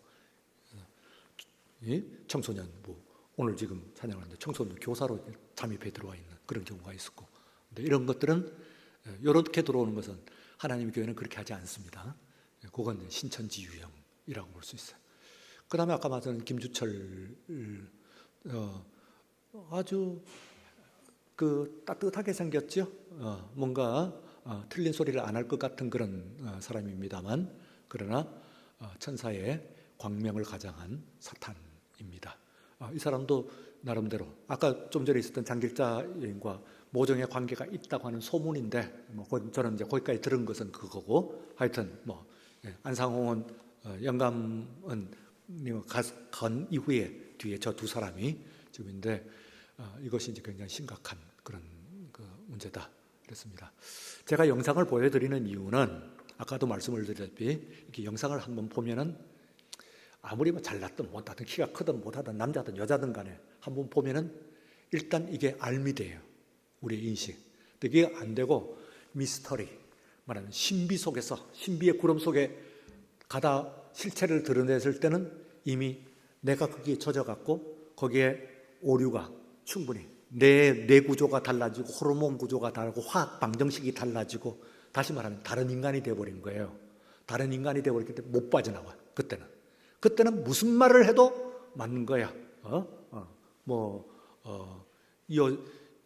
청소년부, 오늘 지금 찬양하는데 청소년 교사로 잠입해 들어와 있는 그런 경우가 있었고, 근데 이런 것들은 이렇게 들어오는 것은 하나님의 교회는 그렇게 하지 않습니다. 그건 신천지 유형이라고 볼 수 있어요. 그 다음에 아까 말한 김주철, 아주 그 따뜻하게 생겼죠. 뭔가 틀린 소리를 안 할 것 같은 그런 사람입니다만, 그러나 천사의 광명을 가장한 사탄입니다. 이 사람도 나름대로 아까 좀 전에 있었던 장길자 여인과 모종의 관계가 있다고 하는 소문인데, 뭐 저는 이제 거기까지 들은 것은 그거고, 하여튼 뭐 안상홍은 영감은 간 이후에 뒤에 저 두 사람이 지금인데, 이것이 이제 굉장히 심각한 그런 그 문제다 그랬습니다. 제가 영상을 보여드리는 이유는 아까도 말씀을 드렸다시피 이렇게 영상을 한번 보면은 아무리 뭐 잘났든 못하든 키가 크든 못하든 남자든 여자든 간에 한번 보면은 일단 이게 알미돼요. 우리의 인식. 근데 이게 안 되고 미스터리, 말하는 신비 속에서, 신비의 구름 속에 가다 실체를 드러냈을 때는 이미 내가 거기에 젖어갖고 거기에 오류가 충분히 내 구조가 달라지고 호르몬 구조가 다르고 화학 방정식이 달라지고 다시 말하면 다른 인간이 되어버린 거예요. 다른 인간이 되어버렸기 때문에 못 빠져나와요. 그때는 무슨 말을 해도 맞는 거야.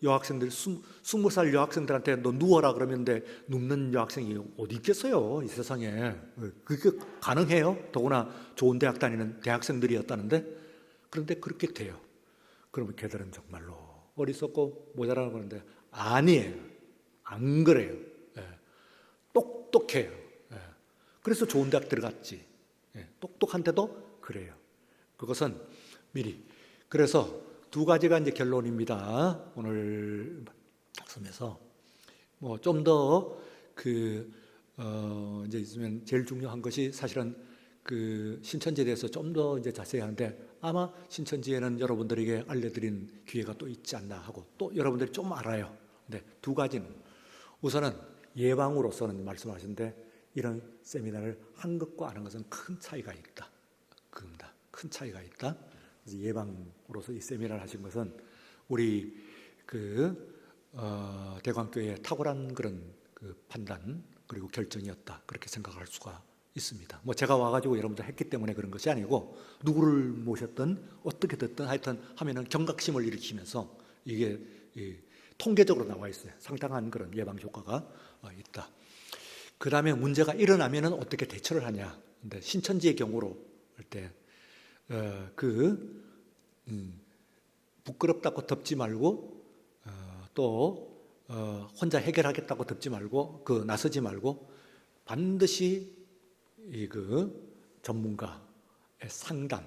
여학생들 20살 여학생들한테 너 누워라 그러면 눕는 여학생이 어디 있겠어요 이 세상에. 그게 가능해요? 더구나 좋은 대학 다니는 대학생들이었다는데. 그런데 그렇게 돼요. 그러면 걔들은 정말로 어리석고 모자라는 건데 아니에요. 안 그래요. 똑똑해요. 그래서 좋은 대학 들어갔지. 똑똑한데도 그래요. 그것은 미리. 그래서 두 가지가 이제 결론입니다. 오늘 말씀에서 좀 더 이제 있으면 제일 중요한 것이 사실은 그 신천지에 대해서 좀 더 이제 자세히 하는데 아마 신천지에는 여러분들에게 알려드린 기회가 또 있지 않나 하고 또 여러분들이 좀 알아요. 근데 두 가지는 우선은 예방으로서는 말씀하셨는데 이런 세미나를 한 것과 안 한 것은 큰 차이가 있다. 그겁니다. 큰 차이가 있다. 그래서 예방으로서 이 세미나를 하신 것은 우리 대광교회의 탁월한 그런 판단 그리고 결정이었다. 그렇게 생각할 수가 있습니다. 제가 와가지고 여러분들 했기 때문에 그런 것이 아니고 누구를 모셨든 어떻게 됐든 하여튼 하면은 경각심을 일으키면서 이게 통계적으로 나와 있어요. 상당한 그런 예방 효과가 있다. 그 다음에 문제가 일어나면은 어떻게 대처를 하냐. 근데 신천지의 경우로 할 때, 부끄럽다고 덮지 말고, 혼자 해결하겠다고 덮지 말고, 나서지 말고, 반드시 전문가의 상담,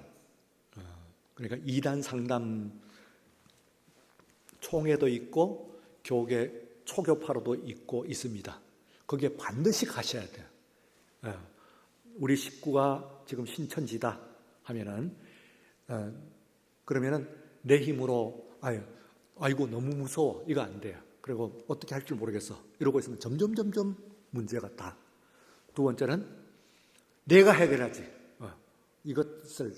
그러니까 이단 상담 총회도 있고, 교계 초교파로도 있고 있습니다. 거기에 반드시 가셔야 돼요. 우리 식구가 지금 신천지다 하면은, 그러면은 내 힘으로, 아이고, 너무 무서워. 이거 안 돼요. 그리고 어떻게 할 줄 모르겠어. 이러고 있으면 점점 문제가 다. 두 번째는 내가 해결하지. 이것을,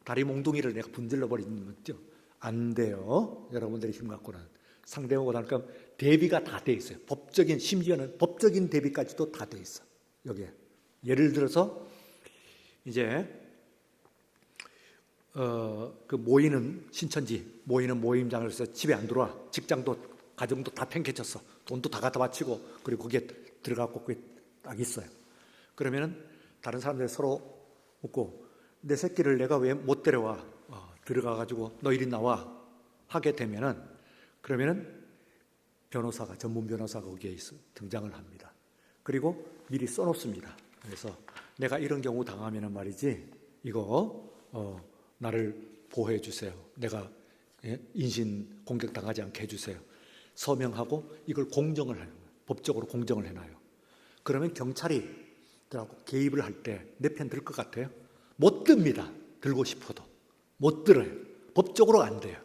다리 몽둥이를 내가 분질러 버리는 거죠. 안 돼요. 여러분들의 힘 갖고는. 상대모보다는 대비가 다 돼 있어요. 심지어는 법적인 대비까지도 다 돼 있어. 여기에. 예를 들어서, 이제, 신천지 모이는 모임장을 해서 집에 안 들어와. 직장도, 가정도 다 팽개쳤어. 돈도 다 갖다 바치고, 그리고 거기에 들어가고 그게 딱 있어요. 그러면은 다른 사람들이 서로 묻고, 내 새끼를 내가 왜 못 데려와? 들어가가지고 너 이리 나와. 하게 되면은, 그러면은 변호사가, 전문 변호사가 거기에 등장을 합니다. 그리고 미리 써놓습니다. 그래서 내가 이런 경우 당하면은 말이지, 이거, 나를 보호해 주세요. 내가 인신 공격 당하지 않게 해주세요. 서명하고 이걸 공정을 해요. 법적으로 공정을 해놔요. 그러면 경찰이 개입을 할 때 내 편 들 것 같아요? 못 듭니다. 들고 싶어도. 못 들어요. 법적으로 안 돼요.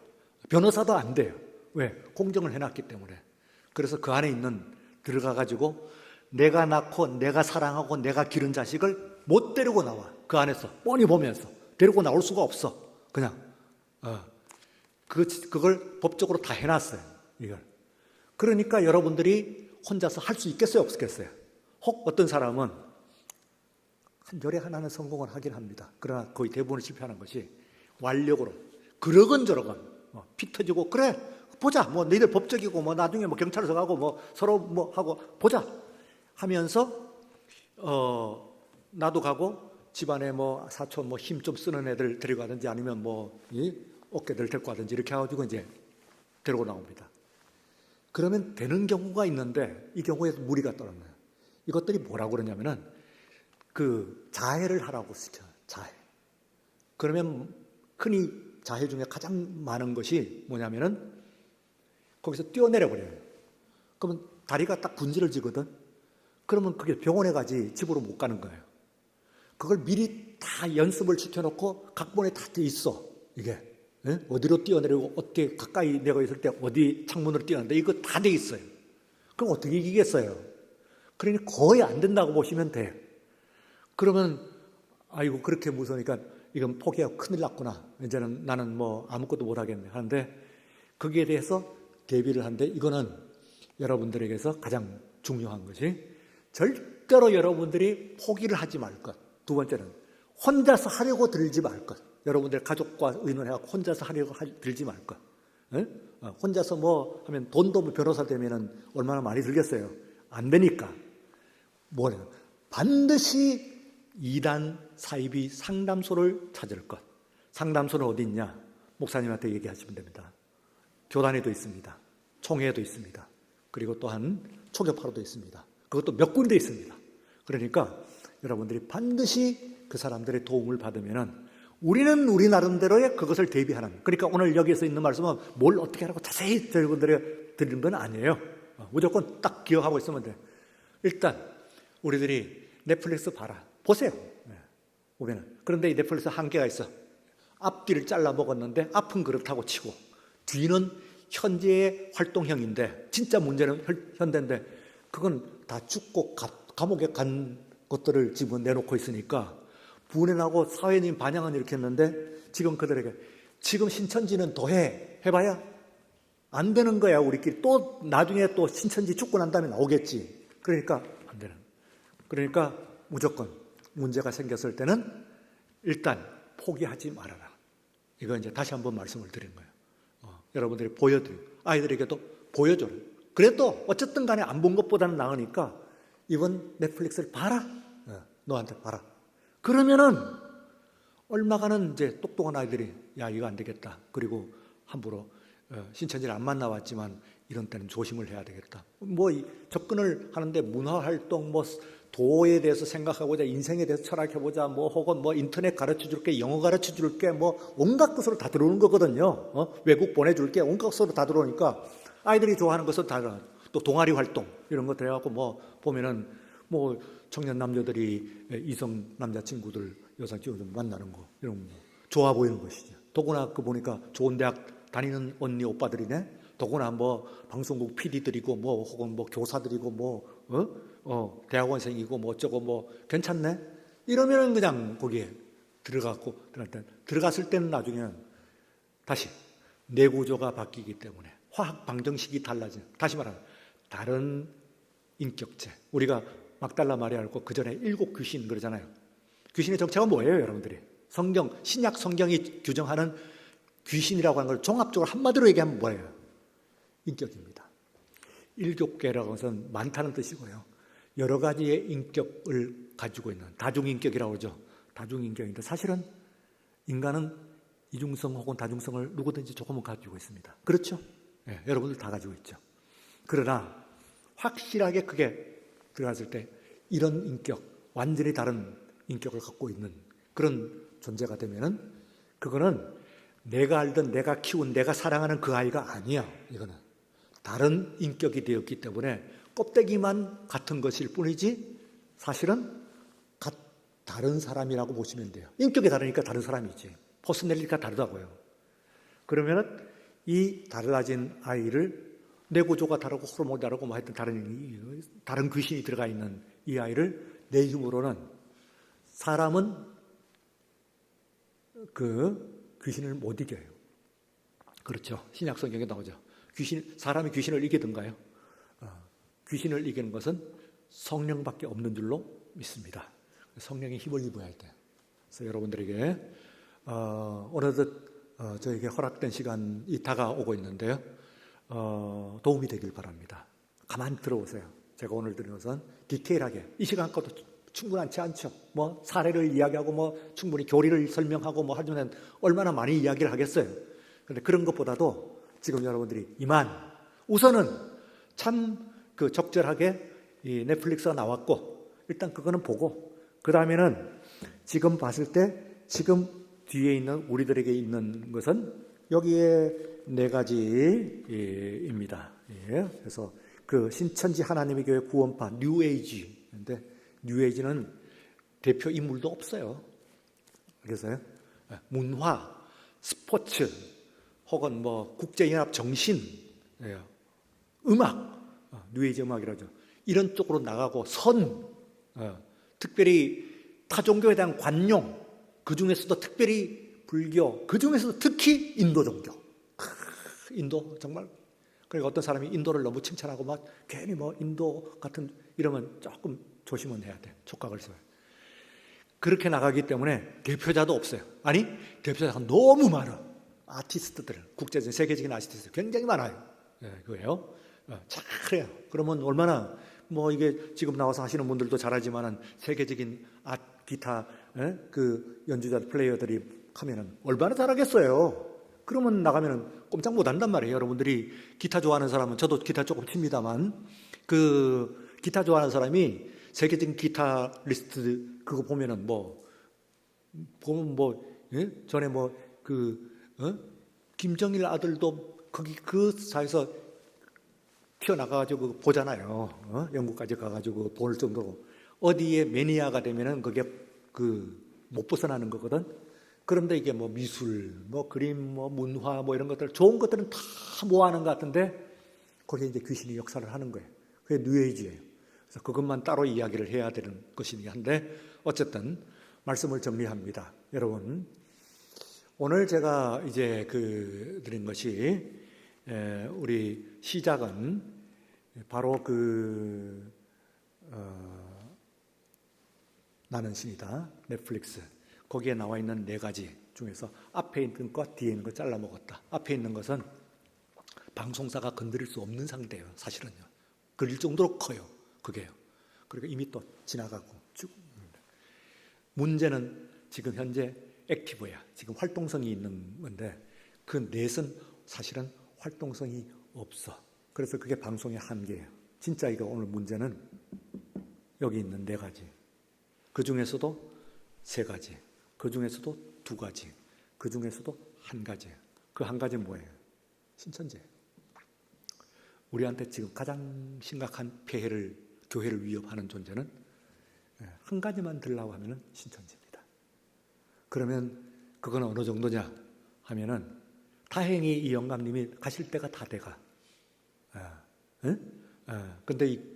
변호사도 안 돼요. 왜? 공정을 해놨기 때문에. 그래서 그 안에 들어가가지고 내가 낳고 내가 사랑하고 내가 기른 자식을 못 데리고 나와. 그 안에서 뻔히 보면서 데리고 나올 수가 없어. 그냥 그걸 법적으로 다 해놨어요. 이걸. 그러니까 여러분들이 혼자서 할 수 있겠어요? 없겠어요? 혹 어떤 사람은 한 열에 하나는 성공을 하긴 합니다. 그러나 거의 대부분 실패하는 것이 완력으로 그러건저러건 피 터지고 그래 보자 너희들 법적이고 나중에 경찰서 가고 서로 하고 보자 하면서 나도 가고 집안에 사촌 힘 좀 쓰는 애들 데려가든지 아니면 어깨들 데리고 가든지 이렇게 해가지고 이제 데리고 나옵니다. 그러면 되는 경우가 있는데 이 경우에 무리가 떨어져요. 이것들이 뭐라고 그러냐면은 자해를 하라고 쓰죠. 자해. 그러면 흔히 자해 중에 가장 많은 것이 뭐냐면은 거기서 뛰어내려 버려요. 그러면 다리가 딱 분질러지거든. 그러면 그게 병원에 가지 집으로 못 가는 거예요. 그걸 미리 다 연습을 시켜놓고 각본에 다 돼 있어. 이게 어디로 뛰어내리고 어떻게 가까이 내가 있을 때 어디 창문으로 뛰어내는데 이거 다 돼 있어요. 그럼 어떻게 이기겠어요? 그러니 거의 안 된다고 보시면 돼. 그러면 아이고 그렇게 무서우니까 이건 포기하고 큰일 났구나. 이제는 나는 뭐 아무것도 못하겠네 하는데 거기에 대해서 대비를 하는데 이거는 여러분들에게서 가장 중요한 것이 절대로 여러분들이 포기를 하지 말 것. 두 번째는 혼자서 하려고 들지 말 것. 여러분들 가족과 의논해서 혼자서 하려고 들지 말 것. 혼자서 뭐 하면 돈도 뭐 변호사 되면은 얼마나 많이 들겠어요. 안 되니까 뭐래요? 반드시 이단 사이비 상담소를 찾을 것. 상담소는 어디 있냐? 목사님한테 얘기하시면 됩니다. 교단에도 있습니다. 총회에도 있습니다. 그리고 또한 초교파로도 있습니다. 그것도 몇 군데 있습니다. 그러니까 여러분들이 반드시 그 사람들의 도움을 받으면은 우리는 우리 나름대로의 그것을 대비하는. 그러니까 오늘 여기에서 있는 말씀은 뭘 어떻게 하라고 자세히 여러분들이 드리는 건 아니에요. 무조건 딱 기억하고 있으면 돼. 일단 우리들이 넷플릭스 봐라. 보세요. 보면은. 그런데 이 넷플릭스 한계가 있어. 앞뒤를 잘라 먹었는데 앞은 그렇다고 치고 뒤는 현재의 활동형인데 진짜 문제는 현대인데 그건 다 죽고 감옥에 간 것들을 지금 내놓고 있으니까 분해나고 사회적인 반향은 일으켰는데 지금 그들에게 지금 신천지는 더 해봐야 안 되는 거야. 우리끼리 또 나중에 또 신천지 죽고 난 다음에 나오겠지. 그러니까 안 되는. 그러니까 무조건 문제가 생겼을 때는 일단 포기하지 말아라. 이거 이제 다시 한번 말씀을 드린 거예요. 여러분들이 보여드리고 아이들에게도 보여줘라. 그래도 어쨌든 간에 안 본 것보다는 나으니까 이번 넷플릭스를 봐라. 너한테 봐라. 그러면은 얼마간은 이제 똑똑한 아이들이 야 이거 안 되겠다. 그리고 함부로 신천지를 안 만나왔지만 이런 때는 조심을 해야 되겠다. 뭐 접근을 하는데 문화활동 뭐 도에 대해서 생각하고자 인생에 대해서 철학해보자 뭐 혹은 뭐 인터넷 가르쳐줄게 영어 가르쳐줄게 뭐 온갖 것으로 다 들어오는 거거든요. 외국 보내줄게 온갖 것으로 다 들어오니까 아이들이 좋아하는 것은 다 또 동아리 활동 이런 거 돼갖고 뭐 보면은 뭐 청년 남녀들이 이성 남자친구들 여자친구들 만나는 거 이런 거 좋아 보이는 것이죠. 더구나 그 보니까 좋은 대학 다니는 언니 오빠들이네. 더구나 뭐 방송국 PD들이고 뭐 혹은 뭐 교사들이고 뭐 대학원생이고 뭐 어쩌고 뭐 괜찮네. 이러면은 그냥 거기에 들어갔을 때는 나중에 다시 뇌구조가 바뀌기 때문에 화학 방정식이 달라져. 다시 말하면 다른 인격체. 우리가 막달라 마리아를 그 전에 7 귀신 그러잖아요. 귀신의 정체가 뭐예요, 여러분들이? 성경, 신약 성경이 규정하는 귀신이라고 하는 걸 종합적으로 한마디로 얘기하면 뭐예요? 인격입니다. 7개라고 것은 많다는 뜻이고요. 여러 가지의 인격을 가지고 있는 다중인격이라고 그러죠. 다중인격인데 사실은 인간은 이중성 혹은 다중성을 누구든지 조금은 가지고 있습니다. 그렇죠? 네, 여러분들 다 가지고 있죠. 그러나 확실하게 그게 들어갔을 때 이런 인격, 완전히 다른 인격을 갖고 있는 그런 존재가 되면은 그거는 내가 알던 내가 키운 내가 사랑하는 그 아이가 아니야. 이거는 다른 인격이 되었기 때문에 껍데기만 같은 것일 뿐이지 사실은 다른 사람이라고 보시면 돼요. 인격이 다르니까 다른 사람이지. 퍼스널리티가 다르다고요. 그러면은 이 달라진 아이를 뇌구조가 다르고 호르몬이 다르고 뭐 하여튼 다른 귀신이 들어가 있는 이 아이를 내 힘으로는 사람은 그 귀신을 못 이겨요. 그렇죠. 신약 성경에 나오죠. 사람이 귀신을 이기던가요? 귀신을 이기는 것은 성령밖에 없는 줄로 믿습니다. 성령의 힘을 입어야 돼요. 그래서 여러분들에게 어느덧 저에게 허락된 시간이 다가오고 있는데요. 도움이 되길 바랍니다. 가만히 들어보세요. 제가 오늘 드린 것은 디테일하게 이 시간 것도 충분하지 않죠. 뭐 사례를 이야기하고 뭐 충분히 교리를 설명하고 뭐 하면 얼마나 많이 이야기를 하겠어요. 그런데 그런 것보다도 지금 여러분들이 우선은 참 그 적절하게 이 넷플릭스가 나왔고 일단 그거는 보고 그 다음에는 지금 봤을 때 지금 뒤에 있는 우리들에게 있는 것은 여기에 4가지입니다. 예. 그래서 그 신천지 하나님의 교회 구원파 뉴에이지인데 뉴에이지는 대표 인물도 없어요. 그래서요. 문화, 스포츠 혹은 뭐 국제연합 정신, 음악, 뉴에이지 음악이라죠. 이런 쪽으로 나가고 특별히 타 종교에 대한 관용, 그 중에서도 특별히 불교, 그 중에서도 특히 인도 종교. 인도 정말. 그러니까 어떤 사람이 인도를 너무 칭찬하고 막 괜히 뭐 인도 같은 이러면 조금 조심은 해야 돼. 촉각을 써요. 그렇게 나가기 때문에 대표자도 없어요. 아니, 대표자가 너무 많아. 아티스트들, 국제적인, 세계적인 아티스트들 굉장히 많아요. 네, 그거예요. 잘해요. 그러면 얼마나, 뭐 이게 지금 나와서 하시는 분들도 잘하지만은 세계적인 기타, 그 연주자, 플레이어들이 하면은 얼마나 잘하겠어요. 그러면 나가면은 꼼짝 못 한단 말이에요. 여러분들이 기타 좋아하는 사람은, 저도 기타 조금 칩니다만, 그 기타 좋아하는 사람이 세계적인 기타리스트 그거 보면은 보면 전에 김정일 아들도 거기 그 사이에서 튀어나가가지고 보잖아요. 영국까지 가가지고 볼 정도로. 어디에 매니아가 되면은 그게 못 벗어나는 거거든. 그런데 이게 뭐 미술, 뭐 그림, 뭐 문화, 뭐 이런 것들, 좋은 것들은 다 모아하는 것 같은데, 거기에 이제 귀신이 역사를 하는 거예요. 그게 뉴에이지예요. 그래서 그것만 따로 이야기를 해야 되는 것이긴 한데, 어쨌든, 말씀을 정리합니다. 여러분, 오늘 제가 이제 드린 것이, 우리 시작은 바로 나는 신이다. 넷플릭스. 거기에 나와 있는 4가지 중에서 앞에 있는 것과 뒤에 있는 것 잘라 먹었다. 앞에 있는 것은 방송사가 건드릴 수 없는 상대예요. 사실은요. 그럴 정도로 커요. 그게요. 그리고 이미 또 지나가고 쭉. 문제는 지금 현재 액티브야. 지금 활동성이 있는 건데 그 넷은 사실은 활동성이 없어. 그래서 그게 방송의 한계예요. 진짜 이거 오늘 문제는 여기 있는 4가지. 그 중에서도 3가지. 그 중에서도 2가지. 그 중에서도 1가지. 그 1가지는 뭐예요? 신천지예요. 우리한테 지금 가장 심각한 폐해를, 교회를 위협하는 존재는 1가지만 들라고 하면은 신천지입니다. 그러면 그건 어느 정도냐 하면은 다행히 이 영감님이 가실 때가 다 돼가. 근데 이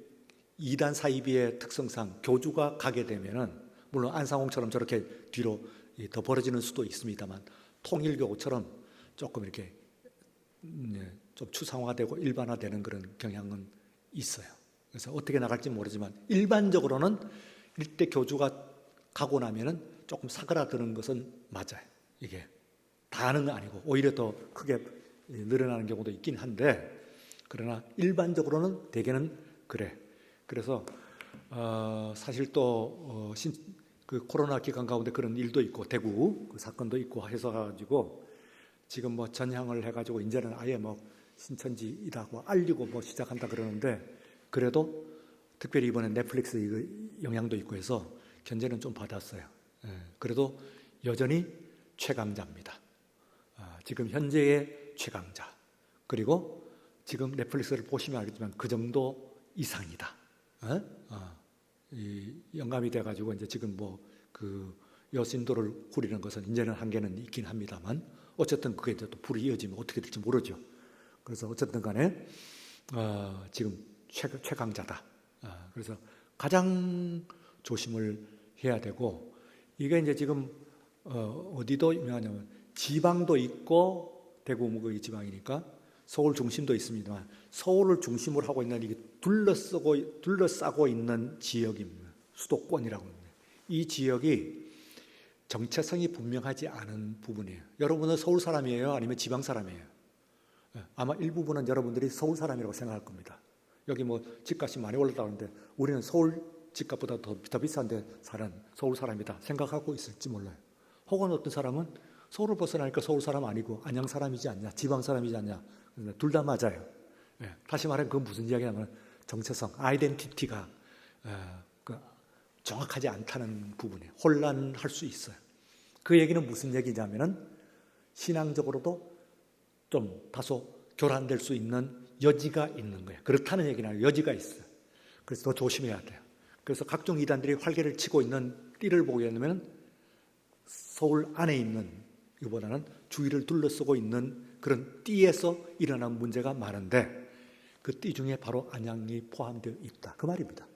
이단 사이비의 특성상 교주가 가게 되면은 물론 안상홍처럼 저렇게 뒤로 더 벌어지는 수도 있습니다만 통일교처럼 조금 이렇게 좀 추상화되고 일반화되는 그런 경향은 있어요. 그래서 어떻게 나갈지 모르지만 일반적으로는 일대 교주가 가고 나면은 조금 사그라드는 것은 맞아요. 이게 다 하는 건 아니고 오히려 더 크게 늘어나는 경우도 있긴 한데 그러나 일반적으로는 대개는 그래. 그래서 사실 또 그 코로나 기간 가운데 그런 일도 있고 대구 그 사건도 있고 해서 가지고 지금 뭐 전향을 해가지고 이제는 아예 뭐 신천지이라고 알리고 뭐 시작한다 그러는데 그래도 특별히 이번에 넷플릭스 영향도 있고 해서 견제는 좀 받았어요. 그래도 여전히 최강자입니다. 지금 현재의 최강자. 그리고 지금 넷플릭스를 보시면 알겠지만 그 정도 이상이다. 이 영감이 돼가지고 이제 지금 여신도를 후리는 것은 이제는 한계는 있긴 합니다만 어쨌든 그게 이제 또 불이 이어지면 어떻게 될지 모르죠. 그래서 어쨌든 간에 지금 최강자다. 그래서 가장 조심을 해야 되고 이게 이제 지금 어디도 유명하냐면 지방도 있고 대구 그 지방이니까 서울 중심도 있습니다만 서울을 중심으로 하고 있는 이게 둘러싸고 있는 지역입니다. 수도권이라고 합니다. 이 지역이 정체성이 분명하지 않은 부분이에요. 여러분은 서울 사람이에요? 아니면 지방 사람이에요? 아마 일부분은 여러분들이 서울 사람이라고 생각할 겁니다. 여기 뭐 집값이 많이 올랐다는데 우리는 서울 집값보다 더 비싼데 사는 서울 사람이다 생각하고 있을지 몰라요. 혹은 어떤 사람은 서울을 벗어나니까 서울 사람 아니고 안양 사람이지 않냐, 지방 사람이지 않냐. 둘 다 맞아요. 다시 말하면 그건 무슨 이야기냐면 정체성, 아이덴티티가 정확하지 않다는 부분에 혼란할 수 있어요. 그 얘기는 무슨 얘기냐면은 신앙적으로도 좀 다소 교란될 수 있는 여지가 있는 거예요. 그렇다는 얘기는 아니고 여지가 있어요. 그래서 더 조심해야 돼요. 그래서 각종 이단들이 활개를 치고 있는 띠를 보게 되면 서울 안에 있는 이보다는 주위를 둘러쓰고 있는 그런 띠에서 일어난 문제가 많은데 그 띠 중에 바로 안양이 포함되어 있다. 그 말입니다.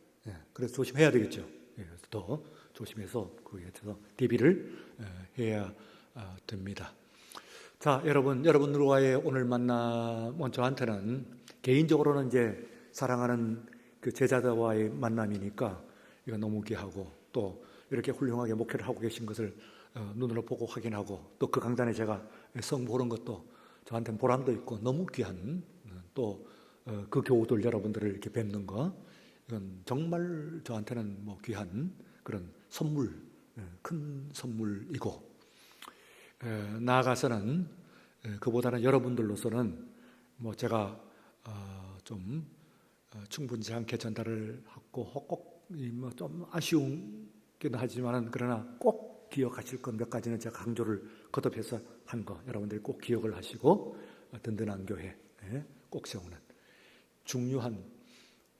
그래서 조심해야 되겠죠. 그래서 더 조심해서 그에 대해서 대비를 해야 됩니다. 자, 여러분들과의 오늘 만남은 저한테는 개인적으로는 이제 사랑하는 그 제자들과의 만남이니까 이거 너무 귀하고, 또 이렇게 훌륭하게 목회를 하고 계신 것을 눈으로 보고 확인하고, 또 그 강단에 제가 성 보는 것도 저한테는 보람도 있고 너무 귀한, 또 그 교우들 여러분들을 이렇게 뵙는 거, 이건 정말 저한테는 뭐 귀한 그런 선물, 큰 선물이고, 나아가서는 그보다는 여러분들로서는 뭐 제가 좀 충분치 않게 전달을 하고 꼭 뭐 좀 아쉬운기도 하지만은, 그러나 꼭 기억하실 것 몇 가지는 제가 강조를 거듭해서 한 거, 여러분들이 꼭 기억을 하시고 든든한 교회 꼭 세우는 중요한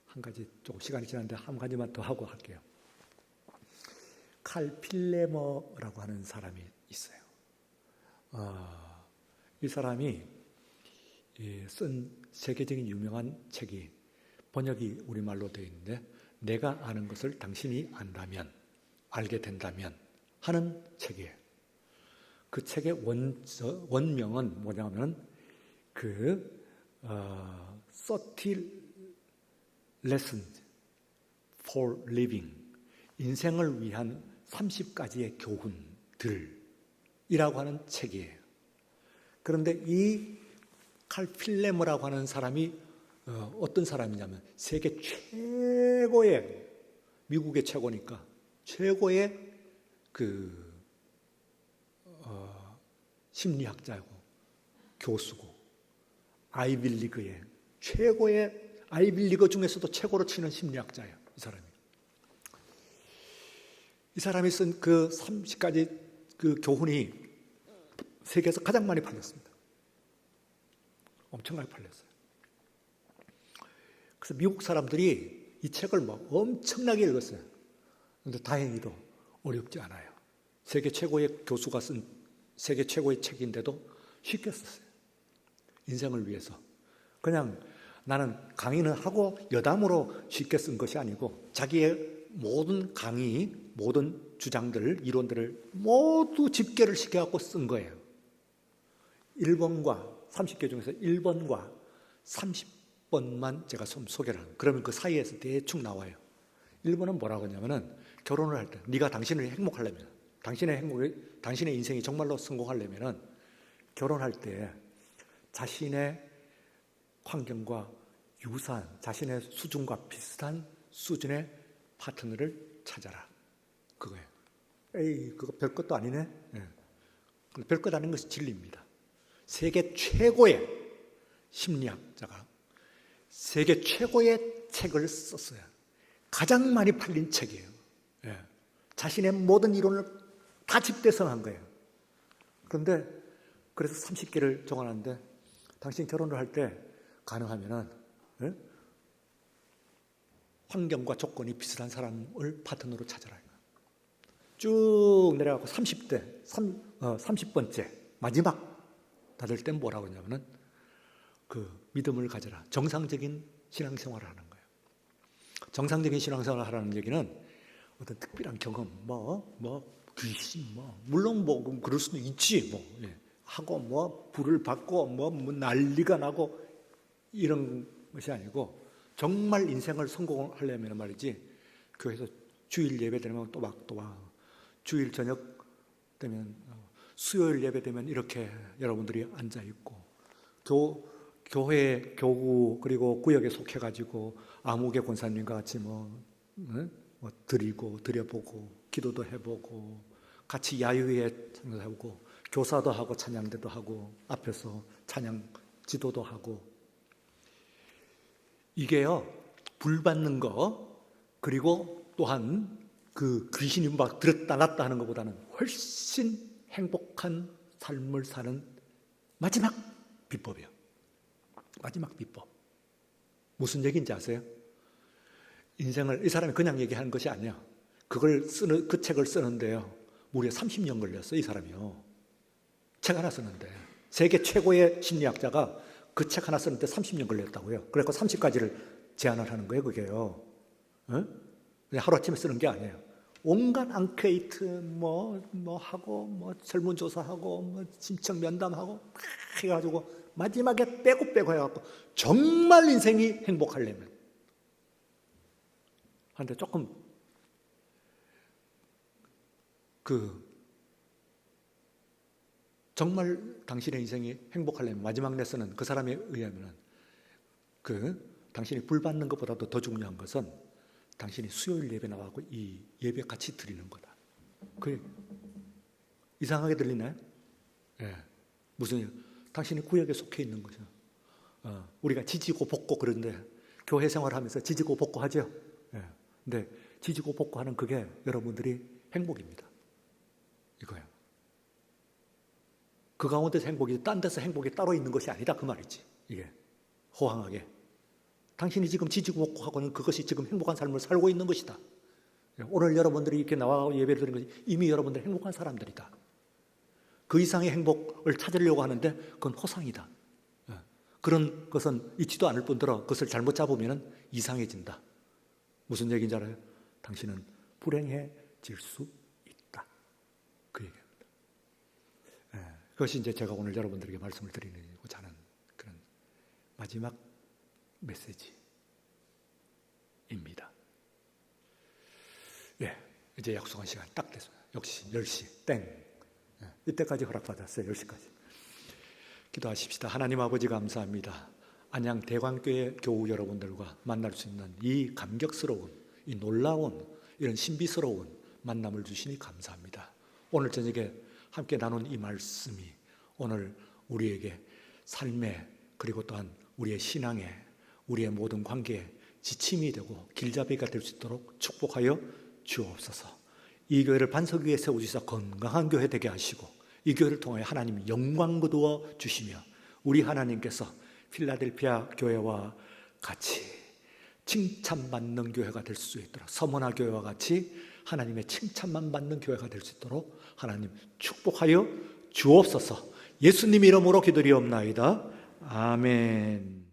한 가지, 조금 시간이 지났는데 한 가지만 더 하고 할게요. 칼 필레머라고 하는 사람이 있어요. 이 사람이 쓴 세계적인 유명한 책이 번역이 우리말로 되어 있는데, 내가 아는 것을 당신이 안다면, 알게 된다면 하는 책이에요. 그 책의 원명은 뭐냐면 30 Lessons for Living, 인생을 위한 30가지의 교훈들이라고 하는 책이에요. 그런데 이 칼 필레머라고 하는 사람이 어떤 사람이냐면, 세계 최고의, 미국의 최고니까 최고의 심리학자고 교수고, 아이빌리그의 최고의, 아이빌리그 중에서도 최고로 치는 심리학자예요. 이 사람이 쓴 그 30가지 그 교훈이 세계에서 가장 많이 팔렸습니다. 엄청나게 팔렸어요. 그래서 미국 사람들이 이 책을 뭐 엄청나게 읽었어요. 그런데 다행히도 어렵지 않아요. 세계 최고의 교수가 쓴 세계 최고의 책인데도 쉽게 썼어요. 인생을 위해서. 그냥 나는 강의는 하고 여담으로 쉽게 쓴 것이 아니고, 자기의 모든 강의, 모든 주장들, 이론들을 모두 집계를 시켜갖고 쓴 거예요. 1번과 30개 중에서 1번과 30번만 제가 좀 소개를 합니다. 그러면 그 사이에서 대충 나와요. 1번은 뭐라고 하냐면은, 결혼을 할 때 네가 당신을 행복하려면, 당신의 인생이 정말로 성공하려면은 결혼할 때 자신의 환경과 유사한, 자신의 수준과 비슷한 수준의 파트너를 찾아라. 그거예요. 에이, 그거 별것도 아니네. 별것 아닌 것이 진리입니다. 세계 최고의 심리학자가 세계 최고의 책을 썼어요. 가장 많이 팔린 책이에요. 자신의 모든 이론을 다 집대성한 거예요. 그런데 그래서 30개를 정하는데, 당신 결혼을 할 때 가능하면은 환경과 조건이 비슷한 사람을 파트너로 찾아라. 쭉 내려가고 30번째 마지막 다들 땐 뭐라고 하냐면은, 믿음을 가져라. 정상적인 신앙생활을 하는 거예요. 정상적인 신앙생활을 하라는 얘기는 어떤 특별한 경험, 귀신, 물론 그럴 수도 있지, 하고 불을 받고 난리가 나고 이런 것이 아니고, 정말 인생을 성공하려면 말이지, 교회에서 주일 예배 되면 또 주일 저녁 되면, 수요일 예배 되면 이렇게 여러분들이 앉아 있고, 교회 교구 그리고 구역에 속해가지고 아무개 권사님과 같이 드려보고 기도도 해보고 같이 야유회 참여하고 교사도 하고 찬양대도 하고 앞에서 찬양 지도도 하고, 이게요 불 받는 거, 그리고 또한 그 귀신이 막 들었다 놨다 하는 것보다는 훨씬 행복한 삶을 사는 마지막 비법이에요. 마지막 비법. 무슨 얘기인지 아세요? 인생을, 이 사람이 그냥 얘기하는 것이 아니에요. 그 책을 쓰는데요, 무려 30년 걸렸어요. 이 사람이요. 책 하나 쓰는데, 세계 최고의 심리학자가 그 책 하나 쓰는데 30년 걸렸다고요. 그래서 30가지를 제안을 하는 거예요, 그게요. 그냥 하루아침에 쓰는 게 아니에요. 온갖 앙케이트 하고 설문조사하고 신청 면담하고 막 해가지고 마지막에 빼고 해갖고 정말 인생이 행복하려면 한데 조금 정말 당신의 인생이 행복하려면 마지막 레슨은 그 사람에 의하면 당신이 불 받는 것보다도 더 중요한 것은 당신이 수요일 예배 나가고 이 예배 같이 드리는 거다. 그게 이상하게 들리나요? 예. 무슨 당신이 구역에 속해 있는 거죠. 우리가 지지고 볶고 그런데 교회 생활하면서 지지고 볶고 하죠. 예. 근데 지지고 볶고 하는 그게 여러분들이 행복입니다. 이거예요. 그 가운데서 행복이 딴 데서 행복이 따로 있는 것이 아니다 그 말이지. 이게 호황하게 당신이 지금 지지고 볶고 하고는 그것이 지금 행복한 삶을 살고 있는 것이다. 오늘 여러분들이 이렇게 나와 예배를 드리는 것이 이미 여러분들 행복한 사람들이다. 그 이상의 행복을 찾으려고 하는데 그건 허상이다. 그런 것은 있지도 않을 뿐더러 그것을 잘못 잡으면 이상해진다. 무슨 얘기인지 알아요? 당신은 불행해질 수 그 얘기입니다. 그것이 이제 제가 오늘 여러분들에게 말씀을 드리고자 하는 그런 마지막 메시지입니다. 예, 이제 약속한 시간 딱 됐어요. 역시 10시 땡. 이때까지 허락받았어요. 10시까지. 기도하십시다. 하나님 아버지 감사합니다. 안양 대광교회 교우 여러분들과 만날 수 있는 이 감격스러운, 이 놀라운, 이런 신비스러운 만남을 주시니 감사합니다. 오늘 저녁에 함께 나눈 이 말씀이 오늘 우리에게 삶에 그리고 또한 우리의 신앙에 우리의 모든 관계에 지침이 되고 길잡이가 될 수 있도록 축복하여 주옵소서. 이 교회를 반석 위에 세우시사 건강한 교회 되게 하시고 이 교회를 통하여 하나님 영광 거두어 주시며 우리 하나님께서 필라델피아 교회와 같이 칭찬받는 교회가 될 수 있도록 서머나 교회와 같이 하나님의 칭찬만 받는 교회가 될 수 있도록 하나님 축복하여 주옵소서. 예수님 이름으로 기도리옵나이다. 아멘.